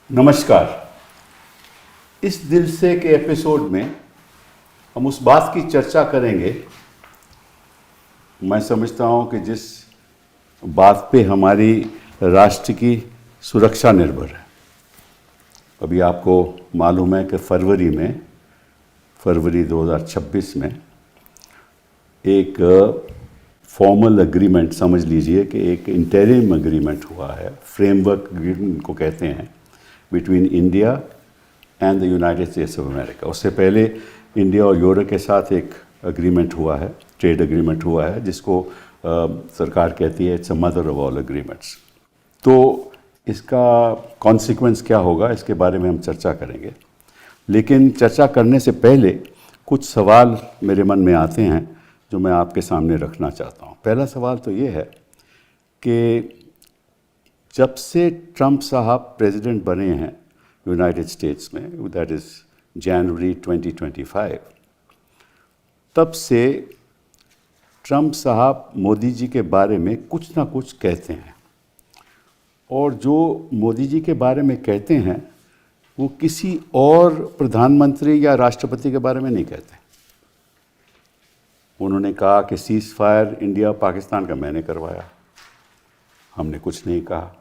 नमस्कार। इस दिल से के एपिसोड में हम उस बात की चर्चा करेंगे, मैं समझता हूं कि जिस बात पे हमारी राष्ट्र की सुरक्षा निर्भर है। अभी आपको मालूम है कि फरवरी 2026 में एक फॉर्मल एग्रीमेंट, समझ लीजिए कि एक इंटरिम एग्रीमेंट हुआ है, फ्रेमवर्क एग्रीमेंट को कहते हैं, between India and the United states of America. उससे पहले इंडिया और यूरोप के साथ एक एग्रीमेंट हुआ है, ट्रेड एग्रीमेंट हुआ है, जिसको सरकार कहती है it's a mother of all agreements. तो इसका कॉन्सिक्वेंस क्या होगा, इसके बारे में हम चर्चा करेंगे। लेकिन चर्चा करने से पहले कुछ सवाल मेरे मन में आते हैं जो मैं आपके सामने रखना चाहता हूँ। पहला सवाल तो ये है कि जब से ट्रंप साहब प्रेसिडेंट बने हैं यूनाइटेड स्टेट्स में, दैट इज़ जनवरी 2025, तब से ट्रंप साहब मोदी जी के बारे में कुछ ना कुछ कहते हैं, और जो मोदी जी के बारे में कहते हैं वो किसी और प्रधानमंत्री या राष्ट्रपति के बारे में नहीं कहते। उन्होंने कहा कि सीज़ फायर इंडिया पाकिस्तान का मैंने करवाया, हमने कुछ नहीं कहा।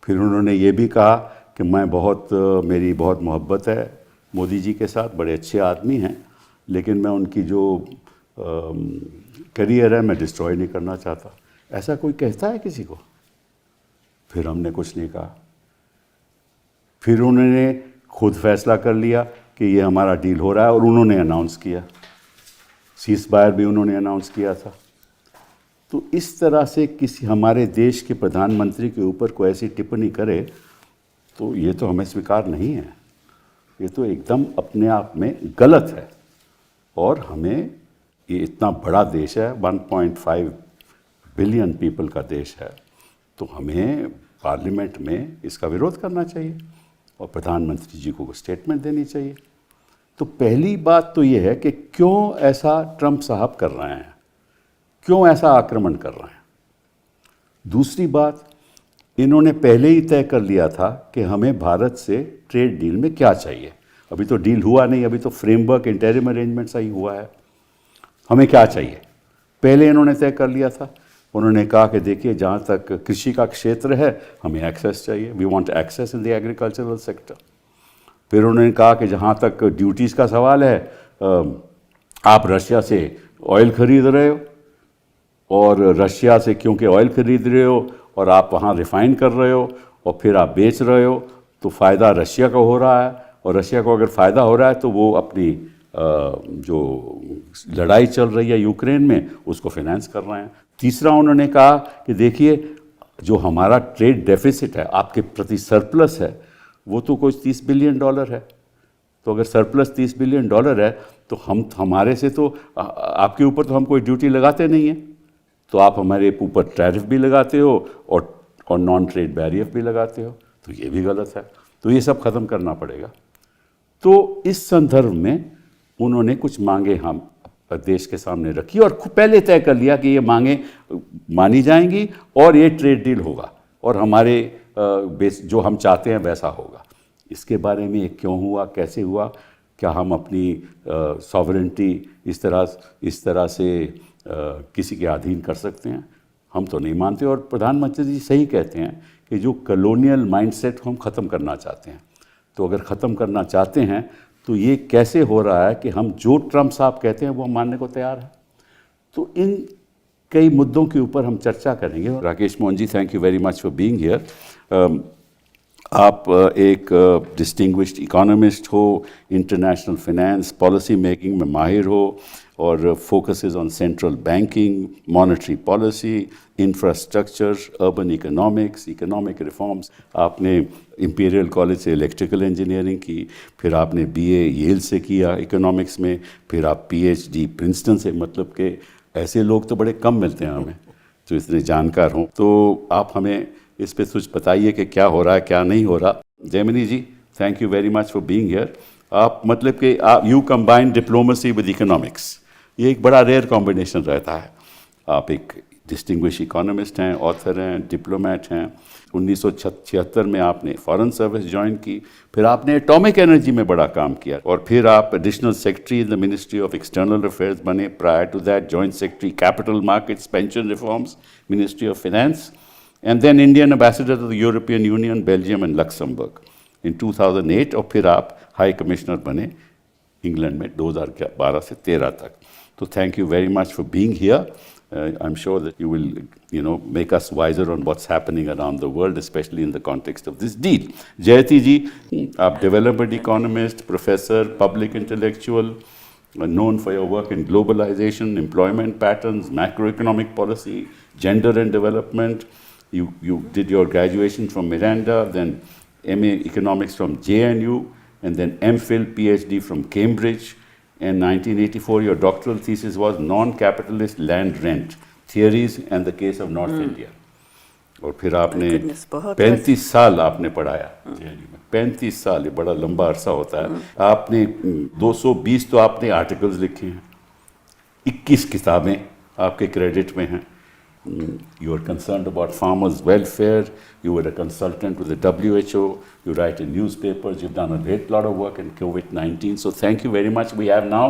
फिर उन्होंने ये भी कहा कि मेरी बहुत मोहब्बत है मोदी जी के साथ, बड़े अच्छे आदमी हैं, लेकिन मैं उनकी जो करियर है मैं डिस्ट्रॉय नहीं करना चाहता। ऐसा कोई कहता है किसी को? फिर हमने कुछ नहीं कहा। फिर उन्होंने खुद फैसला कर लिया कि ये हमारा डील हो रहा है, और उन्होंने अनाउंस किया। सीज़ फायर भी उन्होंने अनाउंस किया था। तो इस तरह से किसी हमारे देश के प्रधानमंत्री के ऊपर कोई ऐसी टिप्पणी करे तो ये तो हमें स्वीकार नहीं है। ये तो एकदम अपने आप में गलत है। और हमें, ये इतना बड़ा देश है, 1.5 बिलियन पीपल का देश है, तो हमें पार्लियामेंट में इसका विरोध करना चाहिए और प्रधानमंत्री जी को स्टेटमेंट देनी चाहिए। तो पहली बात तो ये है कि क्यों ऐसा ट्रंप साहब कर रहे हैं, क्यों ऐसा आक्रमण कर रहे हैं। दूसरी बात, इन्होंने पहले ही तय कर लिया था कि हमें भारत से ट्रेड डील में क्या चाहिए। अभी तो डील हुआ नहीं, अभी तो फ्रेमवर्क इंटरिम अरेंजमेंट सा ही हुआ है। हमें क्या चाहिए पहले इन्होंने तय कर लिया था। उन्होंने कहा कि देखिए, जहाँ तक कृषि का क्षेत्र है हमें एक्सेस चाहिए, we want access in the agricultural sector. फिर उन्होंने कहा कि जहाँ तक ड्यूटीज़ का सवाल है, आप रशिया से ऑयल खरीद रहे हो, और रशिया से क्योंकि ऑयल खरीद रहे हो और आप वहाँ रिफ़ाइन कर रहे हो और फिर आप बेच रहे हो, तो फ़ायदा रशिया का हो रहा है, और रशिया को अगर फ़ायदा हो रहा है तो वो अपनी जो लड़ाई चल रही है यूक्रेन में उसको फिनेंस कर रहे हैं। तीसरा, उन्होंने कहा कि देखिए, जो हमारा ट्रेड डेफिसिट है, आपके प्रति सरप्लस है, वो तो कुछ $30 बिलियन है। तो अगर सरप्लस $30 बिलियन है तो हमारे से तो आपके ऊपर तो हम कोई ड्यूटी लगाते नहीं हैं, तो आप हमारे ऊपर टैरिफ भी लगाते हो और नॉन ट्रेड बैरियर भी लगाते हो, तो ये भी गलत है। तो ये सब ख़त्म करना पड़ेगा। तो इस संदर्भ में उन्होंने कुछ मांगे हम देश के सामने रखी, और पहले तय कर लिया कि ये मांगे मानी जाएंगी और ये ट्रेड डील होगा, और हमारे जो हम चाहते हैं वैसा होगा। इसके बारे में क्यों हुआ, कैसे हुआ, क्या हम अपनी सॉवरेंटी इस तरह से किसी के अधीन कर सकते हैं? हम तो नहीं मानते। और प्रधानमंत्री जी सही कहते हैं कि जो कॉलोनियल माइंडसेट को हम ख़त्म करना चाहते हैं। तो अगर ख़त्म करना चाहते हैं तो ये कैसे हो रहा है कि हम जो ट्रंप साहब कहते हैं वो हम मानने को तैयार हैं? तो इन कई मुद्दों के ऊपर हम चर्चा करेंगे। Rakesh Mohan ji, thank you very much for being here. आप एक डिस्टिंग्विश्ड इकोनॉमिस्ट हो, इंटरनेशनल फाइनेंस पॉलिसी मेकिंग में माहिर हो, और focuses on central banking, monetary policy, infrastructure, urban economics, economic reforms. आपने इंपीरियल कॉलेज से इलेक्ट्रिकल इंजीनियरिंग की, फिर आपने बीए येल से किया इकोनॉमिक्स में, फिर आप पीएचडी प्रिंसटन से। मतलब कि ऐसे लोग तो बड़े कम मिलते हैं हमें जो इतने जानकार हों। तो आप हमें इस पे कुछ बताइए कि क्या हो रहा है, क्या नहीं हो रहा। Jaimini ji, thank you very much for being here. आप मतलब कि you combine diplomacy with economics, ये एक बड़ा रेयर कॉम्बिनेशन रहता है। आप एक डिस्टिंग्विश इकोनॉमिस्ट हैं, ऑथर हैं, डिप्लोमेट हैं। 1976 में आपने फॉरेन सर्विस ज्वाइन की, फिर आपने एटॉमिक एनर्जी में बड़ा काम किया, और फिर आप additional secretary in the ministry of external affairs बने। Prior to that joint secretary capital markets, pension reforms, ministry of finance, and then Indian ambassador to the European Union, Belgium and Luxembourg in 2008, और फिर आप high commissioner बने England में 2012 से 13 तक। तो thank you very much for being here. I'm sure that you will, make us wiser on what's happening around the world, especially in the context of this deal. Jayati ji, आप development economist, professor, public intellectual, known for your work in globalization, employment patterns, macroeconomic policy, gender and development. You did your graduation from Miranda, then MA economics from JNU, and then MPhil PhD from Cambridge. In 1984, your doctoral thesis was Non-Capitalist Land Rent, Theories and the Case of North India. और फिर आपने 35 साल आपने पढ़ाया JNU में। 35 साल, ये बड़ा लंबा अरसा होता है। आपने 220 तो आपने आर्टिकल्स लिखे हैं, 21 किताबें आपके क्रेडिट में हैं। You are concerned about farmers' welfare. You were a consultant with the WHO. You write in newspapers. You've done a great lot of work in COVID-19. So thank you very much. We have now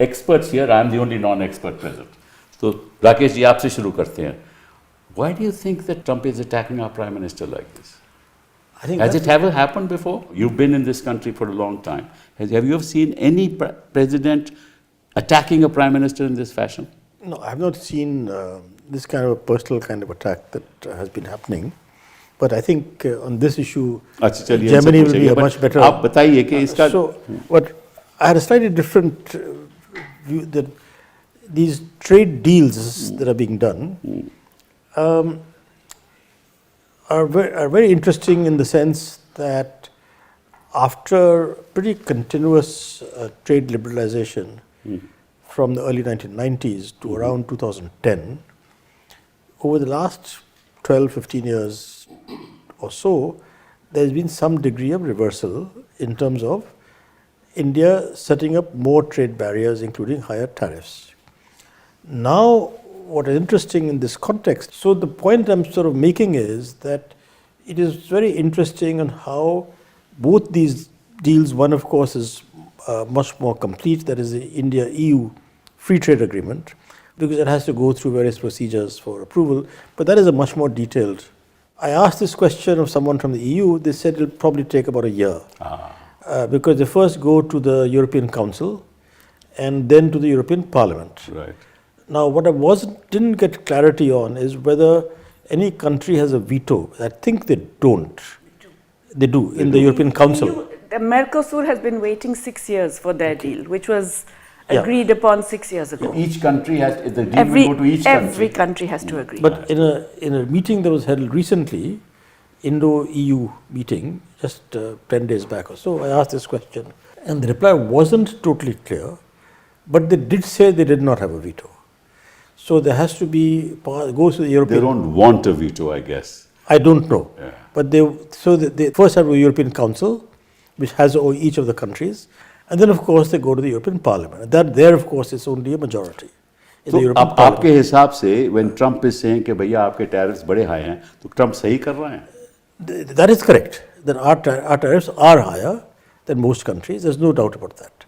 experts here. I'm the only non-expert present. So Rakesh ji, आपसे शुरू करते हैं. Why do you think that Trump is attacking our prime minister like this? I think Has it ever happened before? You've been in this country for a long time. Have you ever seen any president attacking a prime minister in this fashion? No, I have not seen this kind of a personal kind of attack that has been happening. But I think on this issue, Germany will be a much better. आप बताइए कि इसका. So, what I had a slightly different view that these trade deals that are being done are very interesting in the sense that after pretty continuous trade liberalization from the early 1990s to around 2010, over the last 12, 15 years or so, there's been some degree of reversal in terms of India setting up more trade barriers, including higher tariffs. Now, what is interesting in this context, so the point I'm sort of making is that it is very interesting on how both these deals, one of course is much more complete, that is the India-EU free trade agreement, because it has to go through various procedures for approval, but that is a much more detailed. I asked this question of someone from the EU, they said it'll probably take about a year, because they first go to the European Council and then to the European Parliament. Right. Now, what I didn't get clarity on is whether any country has a veto. I think they don't. They do in the European Council. The Mercosur has been waiting 6 years for their deal, which was agreed upon 6 years ago. Each country has, the deal will go to each country. Every country has to agree. But in a meeting that was held recently, Indo-EU meeting, just 10 days back or so, I asked this question, and the reply wasn't totally clear, but they did say they did not have a veto. So there has to be, goes to the European... They don't want a veto, I guess. I don't know. Yeah. But they first have a European Council, which has each of the countries, and then of course they go to the European Parliament. That there of course is only a majority in the European Parliament. आपके हिसाब से when Trump is saying कि भैया आपके tariffs बड़े high हैं, तो Trump सही कर रहा है? That is correct. That our tariffs are higher than most countries. There's no doubt about that.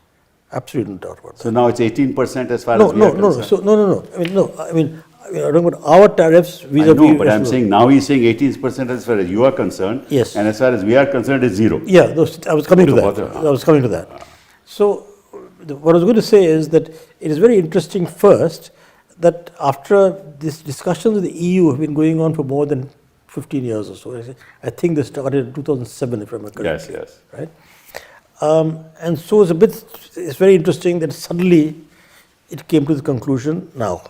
Absolutely no doubt about that. So now it's 18% as far as we are concerned. So I mean, I don't know about our tariffs vis-a-vis. I know, but I'm saying now he's saying 18% as far as you are concerned. Yes. And as far as we are concerned, it's zero. Yeah, I was coming to that. So what I was going to say is that it is very interesting first that after this discussions with the EU have been going on for more than 15 years or so. I think they started in 2007, if I remember correctly. Yes. Right? And so it's very interesting that suddenly it came to the conclusion now.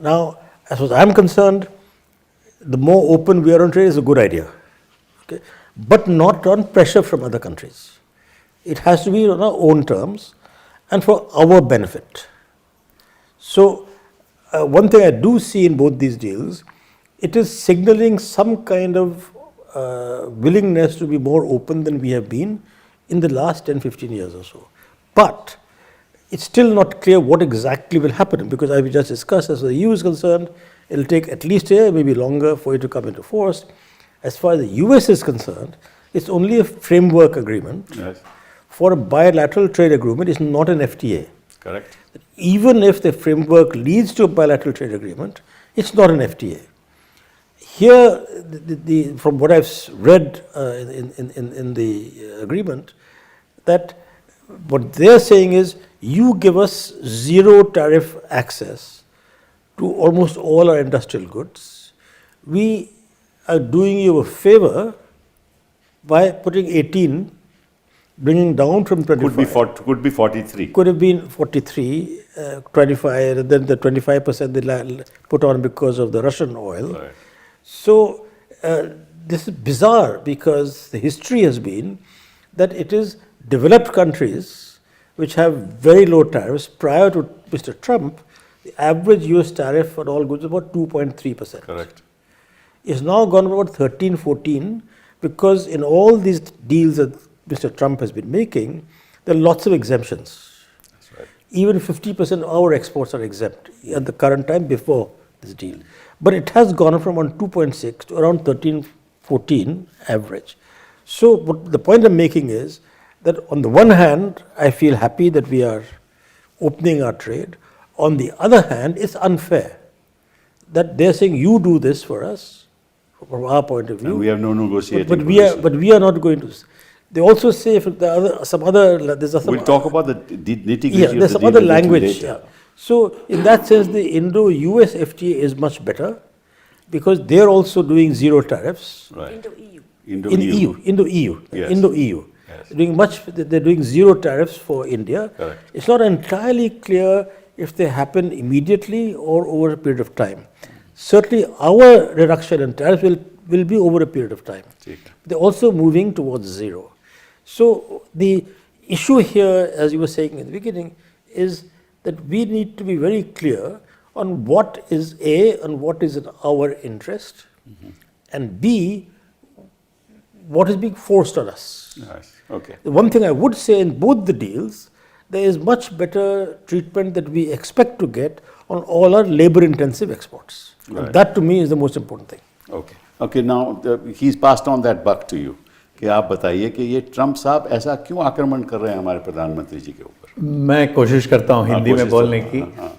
Now, as far as I'm concerned, the more open we are on trade is a good idea, okay? But not on pressure from other countries. It has to be on our own terms and for our benefit. So, one thing I do see in both these deals, it is signaling some kind of willingness to be more open than we have been in the last 10-15 years or so. But it's still not clear what exactly will happen, because as we just discussed, as far as the EU is concerned, it will take at least a year, maybe longer, for it to come into force. As far as the US is concerned, it's only a framework agreement. Yes. For a bilateral trade agreement, it's not an FTA. Correct. Even if the framework leads to a bilateral trade agreement, it's not an FTA. Here, from what I've read in the agreement, that what they're saying is, you give us zero tariff access to almost all our industrial goods. We are doing you a favor by putting 18, bringing down from 25. Could be 43. Could have been 43, 25, and then the 25% they put on because of the Russian oil. Right. So this is bizarre, because the history has been that it is developed countries which have very low tariffs. Prior to Mr. Trump, the average US tariff on all goods was about 2.3%. Correct. It's now gone about 13, 14, because in all these deals that Mr. Trump has been making, there are lots of exemptions. That's right. Even 50% of our exports are exempt at the current time before this deal. But it has gone from around 2.6 to around 13, 14 average. So what the point I'm making is that on the one hand, I feel happy that we are opening our trade. On the other hand, it's unfair that they're saying, you do this for us, from our point of view. And we have no negotiating but position. we are not going to. They also say if the other, there's some. We'll talk about the nitty-gritty Yeah, of there's the some deal other a little language. later. Yeah. So in that sense, the Indo-US FTA is much better, because they're also doing zero tariffs. Right. Indo-EU. Indo-EU. Yes. Indo-EU. Yes. They're doing zero tariffs for India. Correct. It's not entirely clear if they happen immediately or over a period of time. Certainly, our reduction in tariffs will be over a period of time. ठीक. They're also moving towards zero. So the issue here, as you were saying in the beginning, is that we need to be very clear on what is A, and what is in our interest, and B, what is being forced on us. Nice. Okay. The one thing I would say in both the deals, there is much better treatment that we expect to get on all our labor-intensive exports. Right. And that to me is the most important thing. Okay. Okay. Now he's passed on that buck to you. कि आप बताइए कि ये Trump साहब ऐसा क्यों आक्रमण कर रहे हैं हमारे प्रधानमंत्री जी के ऊपर? मैं कोशिश करता हूँ हिंदी में कोशिश बोलने तो- की। हाँ।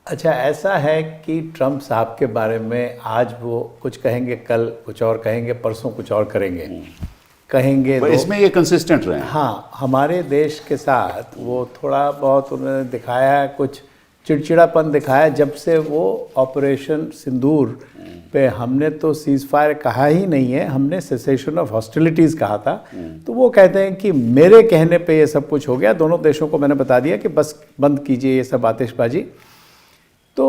अच्छा, ऐसा है कि ट्रम्प साहब के बारे में आज वो कुछ कहेंगे, कल कुछ और कहेंगे, परसों कुछ और करेंगे, कहेंगे पर इसमें ये कंसिस्टेंट रहे हैं। हाँ, हमारे देश के साथ वो थोड़ा बहुत उन्होंने दिखाया, कुछ चिड़चिड़ापन दिखाया जब से वो ऑपरेशन सिंदूर पे हमने तो सीज़ फायर कहा ही नहीं है, हमने सेसेशन ऑफ हॉस्टिलिटीज़ कहा था। तो वो कहते हैं कि मेरे कहने पे ये सब कुछ हो गया, दोनों देशों को मैंने बता दिया कि बस बंद कीजिए ये सब आतिशबाजी। तो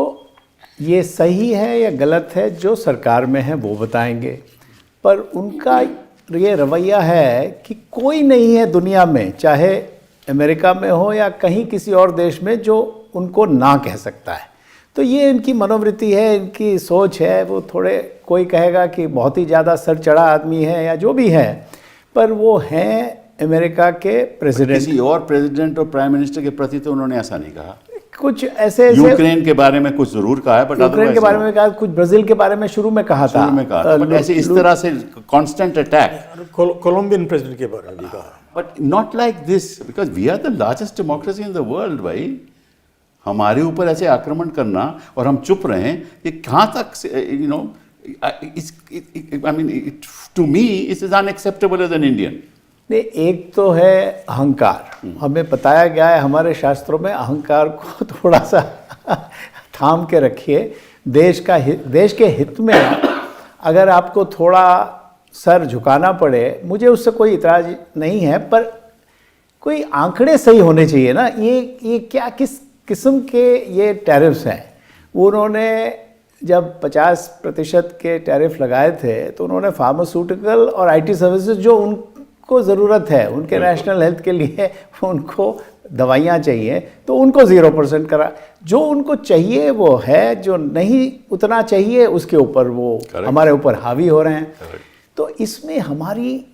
ये सही है या गलत है, जो सरकार में है वो बताएंगे, पर उनका ये रवैया है कि कोई नहीं है दुनिया में, चाहे अमेरिका में हो या कहीं किसी और देश में, जो उनको ना कह सकता है। तो ये इनकी मनोवृत्ति है, इनकी सोच है। वो थोड़े, कोई कहेगा कि बहुत ही ज़्यादा सर चढ़ा आदमी है या जो भी है, पर वो हैं अमेरिका के प्रेसिडेंट। किसी और प्रेसिडेंट और प्राइम मिनिस्टर के प्रति तो उन्होंने ऐसा नहीं कहा। कुछ ऐसे यूक्रेन के बारे में कुछ जरूर कहा है, बट यूक्रेन के बारे में कहा, कुछ ब्राज़ील के बारे में शुरू में कहा था, शुरू में कहा था, बट ऐसे इस तरह से कांस्टेंट अटैक। कोलंबियन प्रेसिडेंट के बारे में भी कहा। But not like this, because we are the largest democracy in the world. भाई, हमारे ऊपर ऐसे आक्रमण करना और हम चुप रहे, ये कहाँ तक, you know, I mean, to me it is unacceptable as an Indian. नहीं, एक तो है अहंकार। हमें बताया गया है हमारे शास्त्रों में, अहंकार को थोड़ा सा थाम के रखिए। देश के हित में अगर आपको थोड़ा सर झुकाना पड़े, मुझे उससे कोई इतराज नहीं है, पर कोई आंकड़े सही होने चाहिए ना। ये क्या, किस किस्म के ये टैरिफ्स हैं? उन्होंने जब 50% के टैरिफ लगाए थे, तो उन्होंने फार्मास्यूटिकल और आईटी सर्विसेज, जो उनको ज़रूरत है, उनके नेशनल हेल्थ के लिए उनको दवाइयाँ चाहिए, तो उनको 0% करा। जो उनको चाहिए वो है, जो नहीं उतना चाहिए उसके ऊपर वो हमारे ऊपर हावी हो रहे हैं। तो इसमें हमारी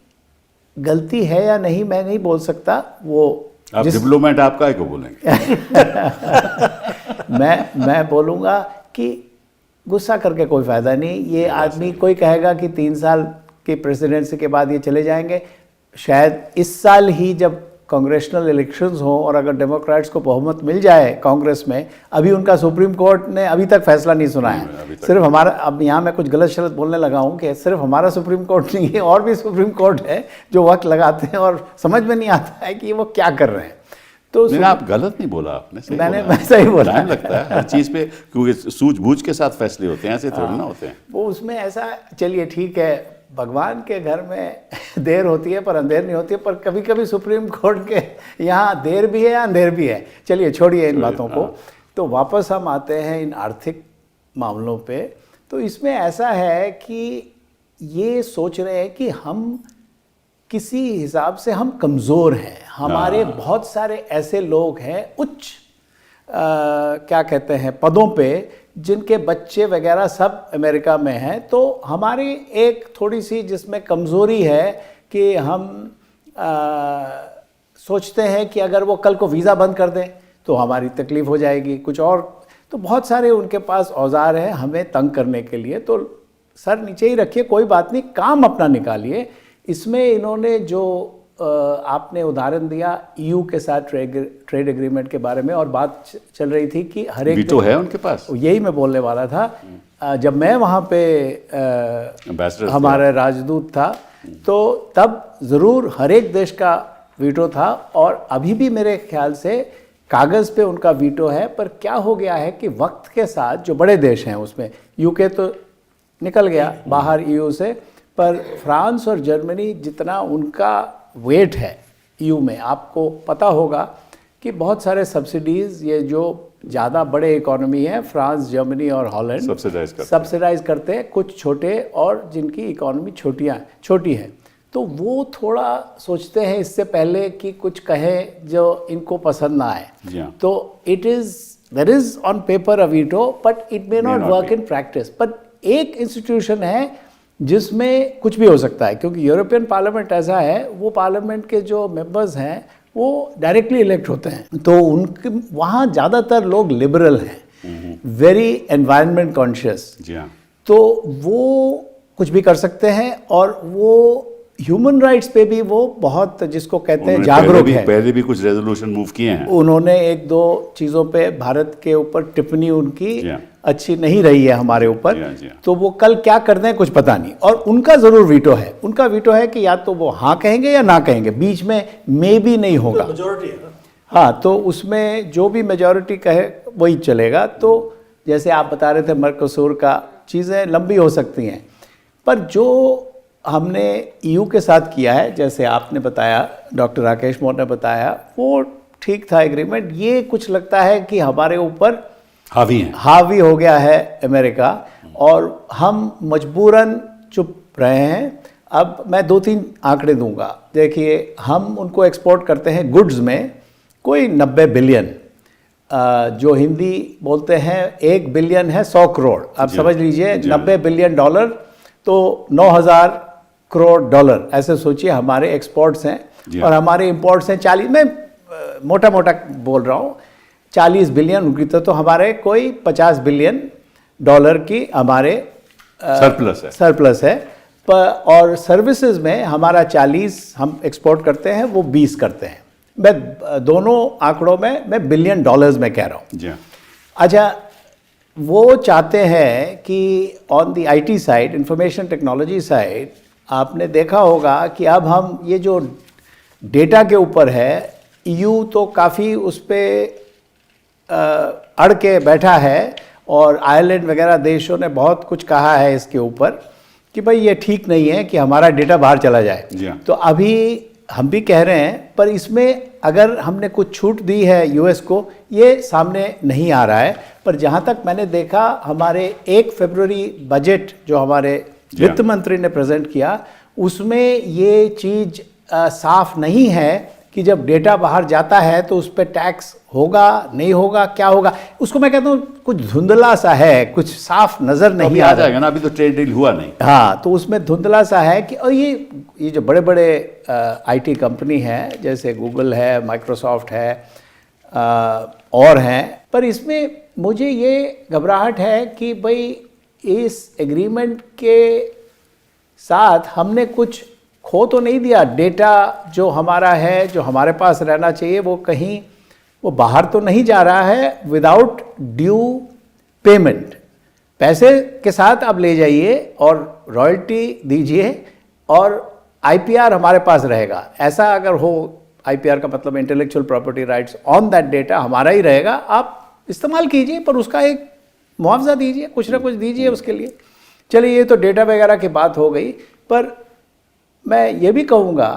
गलती है या नहीं, मैं नहीं बोल सकता। वो आप डिप्लोमेट, आप काय को बोलेंगे? मैं बोलूँगा कि गुस्सा करके कोई फ़ायदा नहीं। ये आदमी, कोई कहेगा कि 3 साल की प्रेसिडेंसी के बाद ये चले जाएंगे, शायद इस साल ही जब कांग्रेशनल इलेक्शंस हो और अगर डेमोक्रेट्स को बहुमत मिल जाए कांग्रेस में, अभी उनका सुप्रीम कोर्ट ने अभी तक फैसला नहीं सुना है। सिर्फ हमारा, अब यहाँ मैं कुछ गलत शलत बोलने लगा हूँ कि सिर्फ हमारा सुप्रीम कोर्ट नहीं है, और भी सुप्रीम कोर्ट है जो वक्त लगाते हैं और समझ में नहीं आता है कि वो क्या कर रहे हैं। तो नहीं, आप गलत नहीं बोला आपने, सही मैंने बोला। सही बोला। टाइम लगता है हर चीज़ पे, क्योंकि सूझबूझ के साथ फैसले होते हैं, ऐसे थोड़ी ना होते हैं। वो उसमें ऐसा, चलिए ठीक है, भगवान के घर में देर होती है पर अंधेर नहीं होती है, पर कभी कभी सुप्रीम कोर्ट के यहाँ देर भी है अंधेर भी है। चलिए छोड़िए इन बातों को, तो वापस हम आते हैं इन आर्थिक मामलों पे। तो इसमें ऐसा है कि ये सोच रहे हैं कि हम किसी हिसाब से हम कमज़ोर हैं, हमारे बहुत सारे ऐसे लोग हैं उच्च क्या कहते हैं पदों पे, जिनके बच्चे वगैरह सब अमेरिका में हैं। तो हमारी एक थोड़ी सी जिसमें कमज़ोरी है कि हम सोचते हैं कि अगर वो कल को वीज़ा बंद कर दें तो हमारी तकलीफ़ हो जाएगी कुछ और। तो बहुत सारे उनके पास औजार हैं हमें तंग करने के लिए। तो सर नीचे ही रखिए, कोई बात नहीं, काम अपना निकालिए। इसमें इन्होंने जो आपने उदाहरण दिया ईयू के साथ ट्रेड एग्रीमेंट के बारे में, और बात चल रही थी कि हर एक वीटो है उनके पास। यही मैं बोलने वाला था। जब मैं वहाँ पे हमारा राजदूत था, तो तब ज़रूर हर एक देश का वीटो था, और अभी भी मेरे ख्याल से कागज़ पे उनका वीटो है। पर क्या हो गया है कि वक्त के साथ जो बड़े देश हैं, उसमें यूके तो निकल गया बाहर ईयू से, पर फ्रांस और जर्मनी जितना उनका वेट है ईयू में, आपको पता होगा कि बहुत सारे सब्सिडीज़, ये जो ज़्यादा बड़े इकोनॉमी है फ्रांस, जर्मनी और हॉलैंड, सब्सिडाइज करते हैं कुछ छोटे और जिनकी इकोनॉमी छोटी है। तो वो थोड़ा सोचते हैं इससे पहले कि कुछ कहें जो इनको पसंद ना आए। तो there is on paper a veto, but it may not work in practice. But एक इंस्टीट्यूशन है जिसमें कुछ भी हो सकता है, क्योंकि यूरोपियन पार्लियामेंट ऐसा है, वो पार्लियामेंट के जो मेंबर्स हैं वो डायरेक्टली इलेक्ट होते हैं। तो उनके वहाँ ज़्यादातर लोग लिबरल हैं, वेरी एनवायरनमेंट कॉन्शियस। तो वो कुछ भी कर सकते हैं, और वो ह्यूमन राइट्स पे भी वो बहुत, जिसको कहते हैं, जागरूक है। पहले भी कुछ रेजोल्यूशन मूव किए हैं उन्होंने, 1-2 चीज़ों पे भारत के ऊपर टिप्पणी उनकी अच्छी नहीं रही है हमारे ऊपर। तो वो कल क्या कर दें कुछ पता नहीं। और उनका ज़रूर वीटो है, उनका वीटो है कि या तो वो हाँ कहेंगे या ना कहेंगे, बीच में मे भी नहीं होगा। मेजॉरिटी है ना। हाँ, तो उसमें जो भी मेजॉरिटी कहे वही चलेगा। तो जैसे आप बता रहे थे मर्कोसूर का, चीज़ें लंबी हो सकती हैं, पर जो हमने ईयू के साथ किया है, जैसे आपने बताया, डॉक्टर राकेश मोहन ने बताया, वो ठीक था एग्रीमेंट। ये कुछ लगता है कि हमारे ऊपर हावी हो गया है अमेरिका, और हम मजबूरन चुप रहे हैं। अब मैं 2-3 आंकड़े दूंगा। देखिए, हम उनको एक्सपोर्ट करते हैं गुड्स में कोई 90 बिलियन, जो हिंदी बोलते हैं 1 बिलियन है 100 करोड़। अब समझ लीजिए 90 बिलियन डॉलर तो 9,000 करोड़ डॉलर, ऐसे सोचिए हमारे एक्सपोर्ट्स हैं। और हमारे इंपोर्ट्स हैं 40, मैं मोटा मोटा बोल रहा हूँ, 40 बिलियन उनकी। तो हमारे कोई 50 बिलियन डॉलर की हमारे सरप्लस है। और सर्विसेज में हमारा 40 हम एक्सपोर्ट करते हैं, वो 20 करते हैं। मैं दोनों आंकड़ों में मैं बिलियन डॉलर्स में कह रहा हूँ। अच्छा, वो चाहते हैं कि on the IT side, information technology side, आपने देखा होगा कि अब हम ये जो डेटा के ऊपर है, ईयू तो काफ़ी उस पर अड़ के बैठा है, और आयरलैंड वगैरह देशों ने बहुत कुछ कहा है इसके ऊपर कि भाई ये ठीक नहीं है कि हमारा डेटा बाहर चला जाए। तो अभी हम भी कह रहे हैं, पर इसमें अगर हमने कुछ छूट दी है यूएस को, ये सामने नहीं आ रहा है। पर जहाँ तक मैंने देखा, हमारे 1 फरवरी बजट जो हमारे वित्त मंत्री ने प्रेजेंट किया, उसमें ये चीज़ साफ नहीं है कि जब डेटा बाहर जाता है तो उस पर टैक्स होगा नहीं होगा, क्या होगा, उसको मैं कहता हूँ कुछ धुंधला सा है, कुछ साफ नज़र नहीं आ रहा जाएगा ना, अभी तो ट्रेड डील हुआ नहीं। हाँ, तो उसमें धुंधला सा है कि और ये जो बड़े बड़े IT कंपनी हैं जैसे गूगल है, माइक्रोसॉफ्ट है और हैं, पर इसमें मुझे ये घबराहट है कि भाई इस एग्रीमेंट के साथ हमने कुछ खो तो नहीं दिया। डेटा जो हमारा है, जो हमारे पास रहना चाहिए, वो कहीं वो बाहर तो नहीं जा रहा है विदाउट ड्यू पेमेंट। पैसे के साथ आप ले जाइए और रॉयल्टी दीजिए और IPR हमारे पास रहेगा। ऐसा अगर हो, IPR का मतलब intellectual property rights on that data हमारा ही रहेगा, आप इस्तेमाल कीजिए, पर उसका एक मुआवजा दीजिए, कुछ ना कुछ दीजिए उसके लिए। चलिए, ये तो डेटा वगैरह की बात हो गई, पर मैं ये भी कहूँगा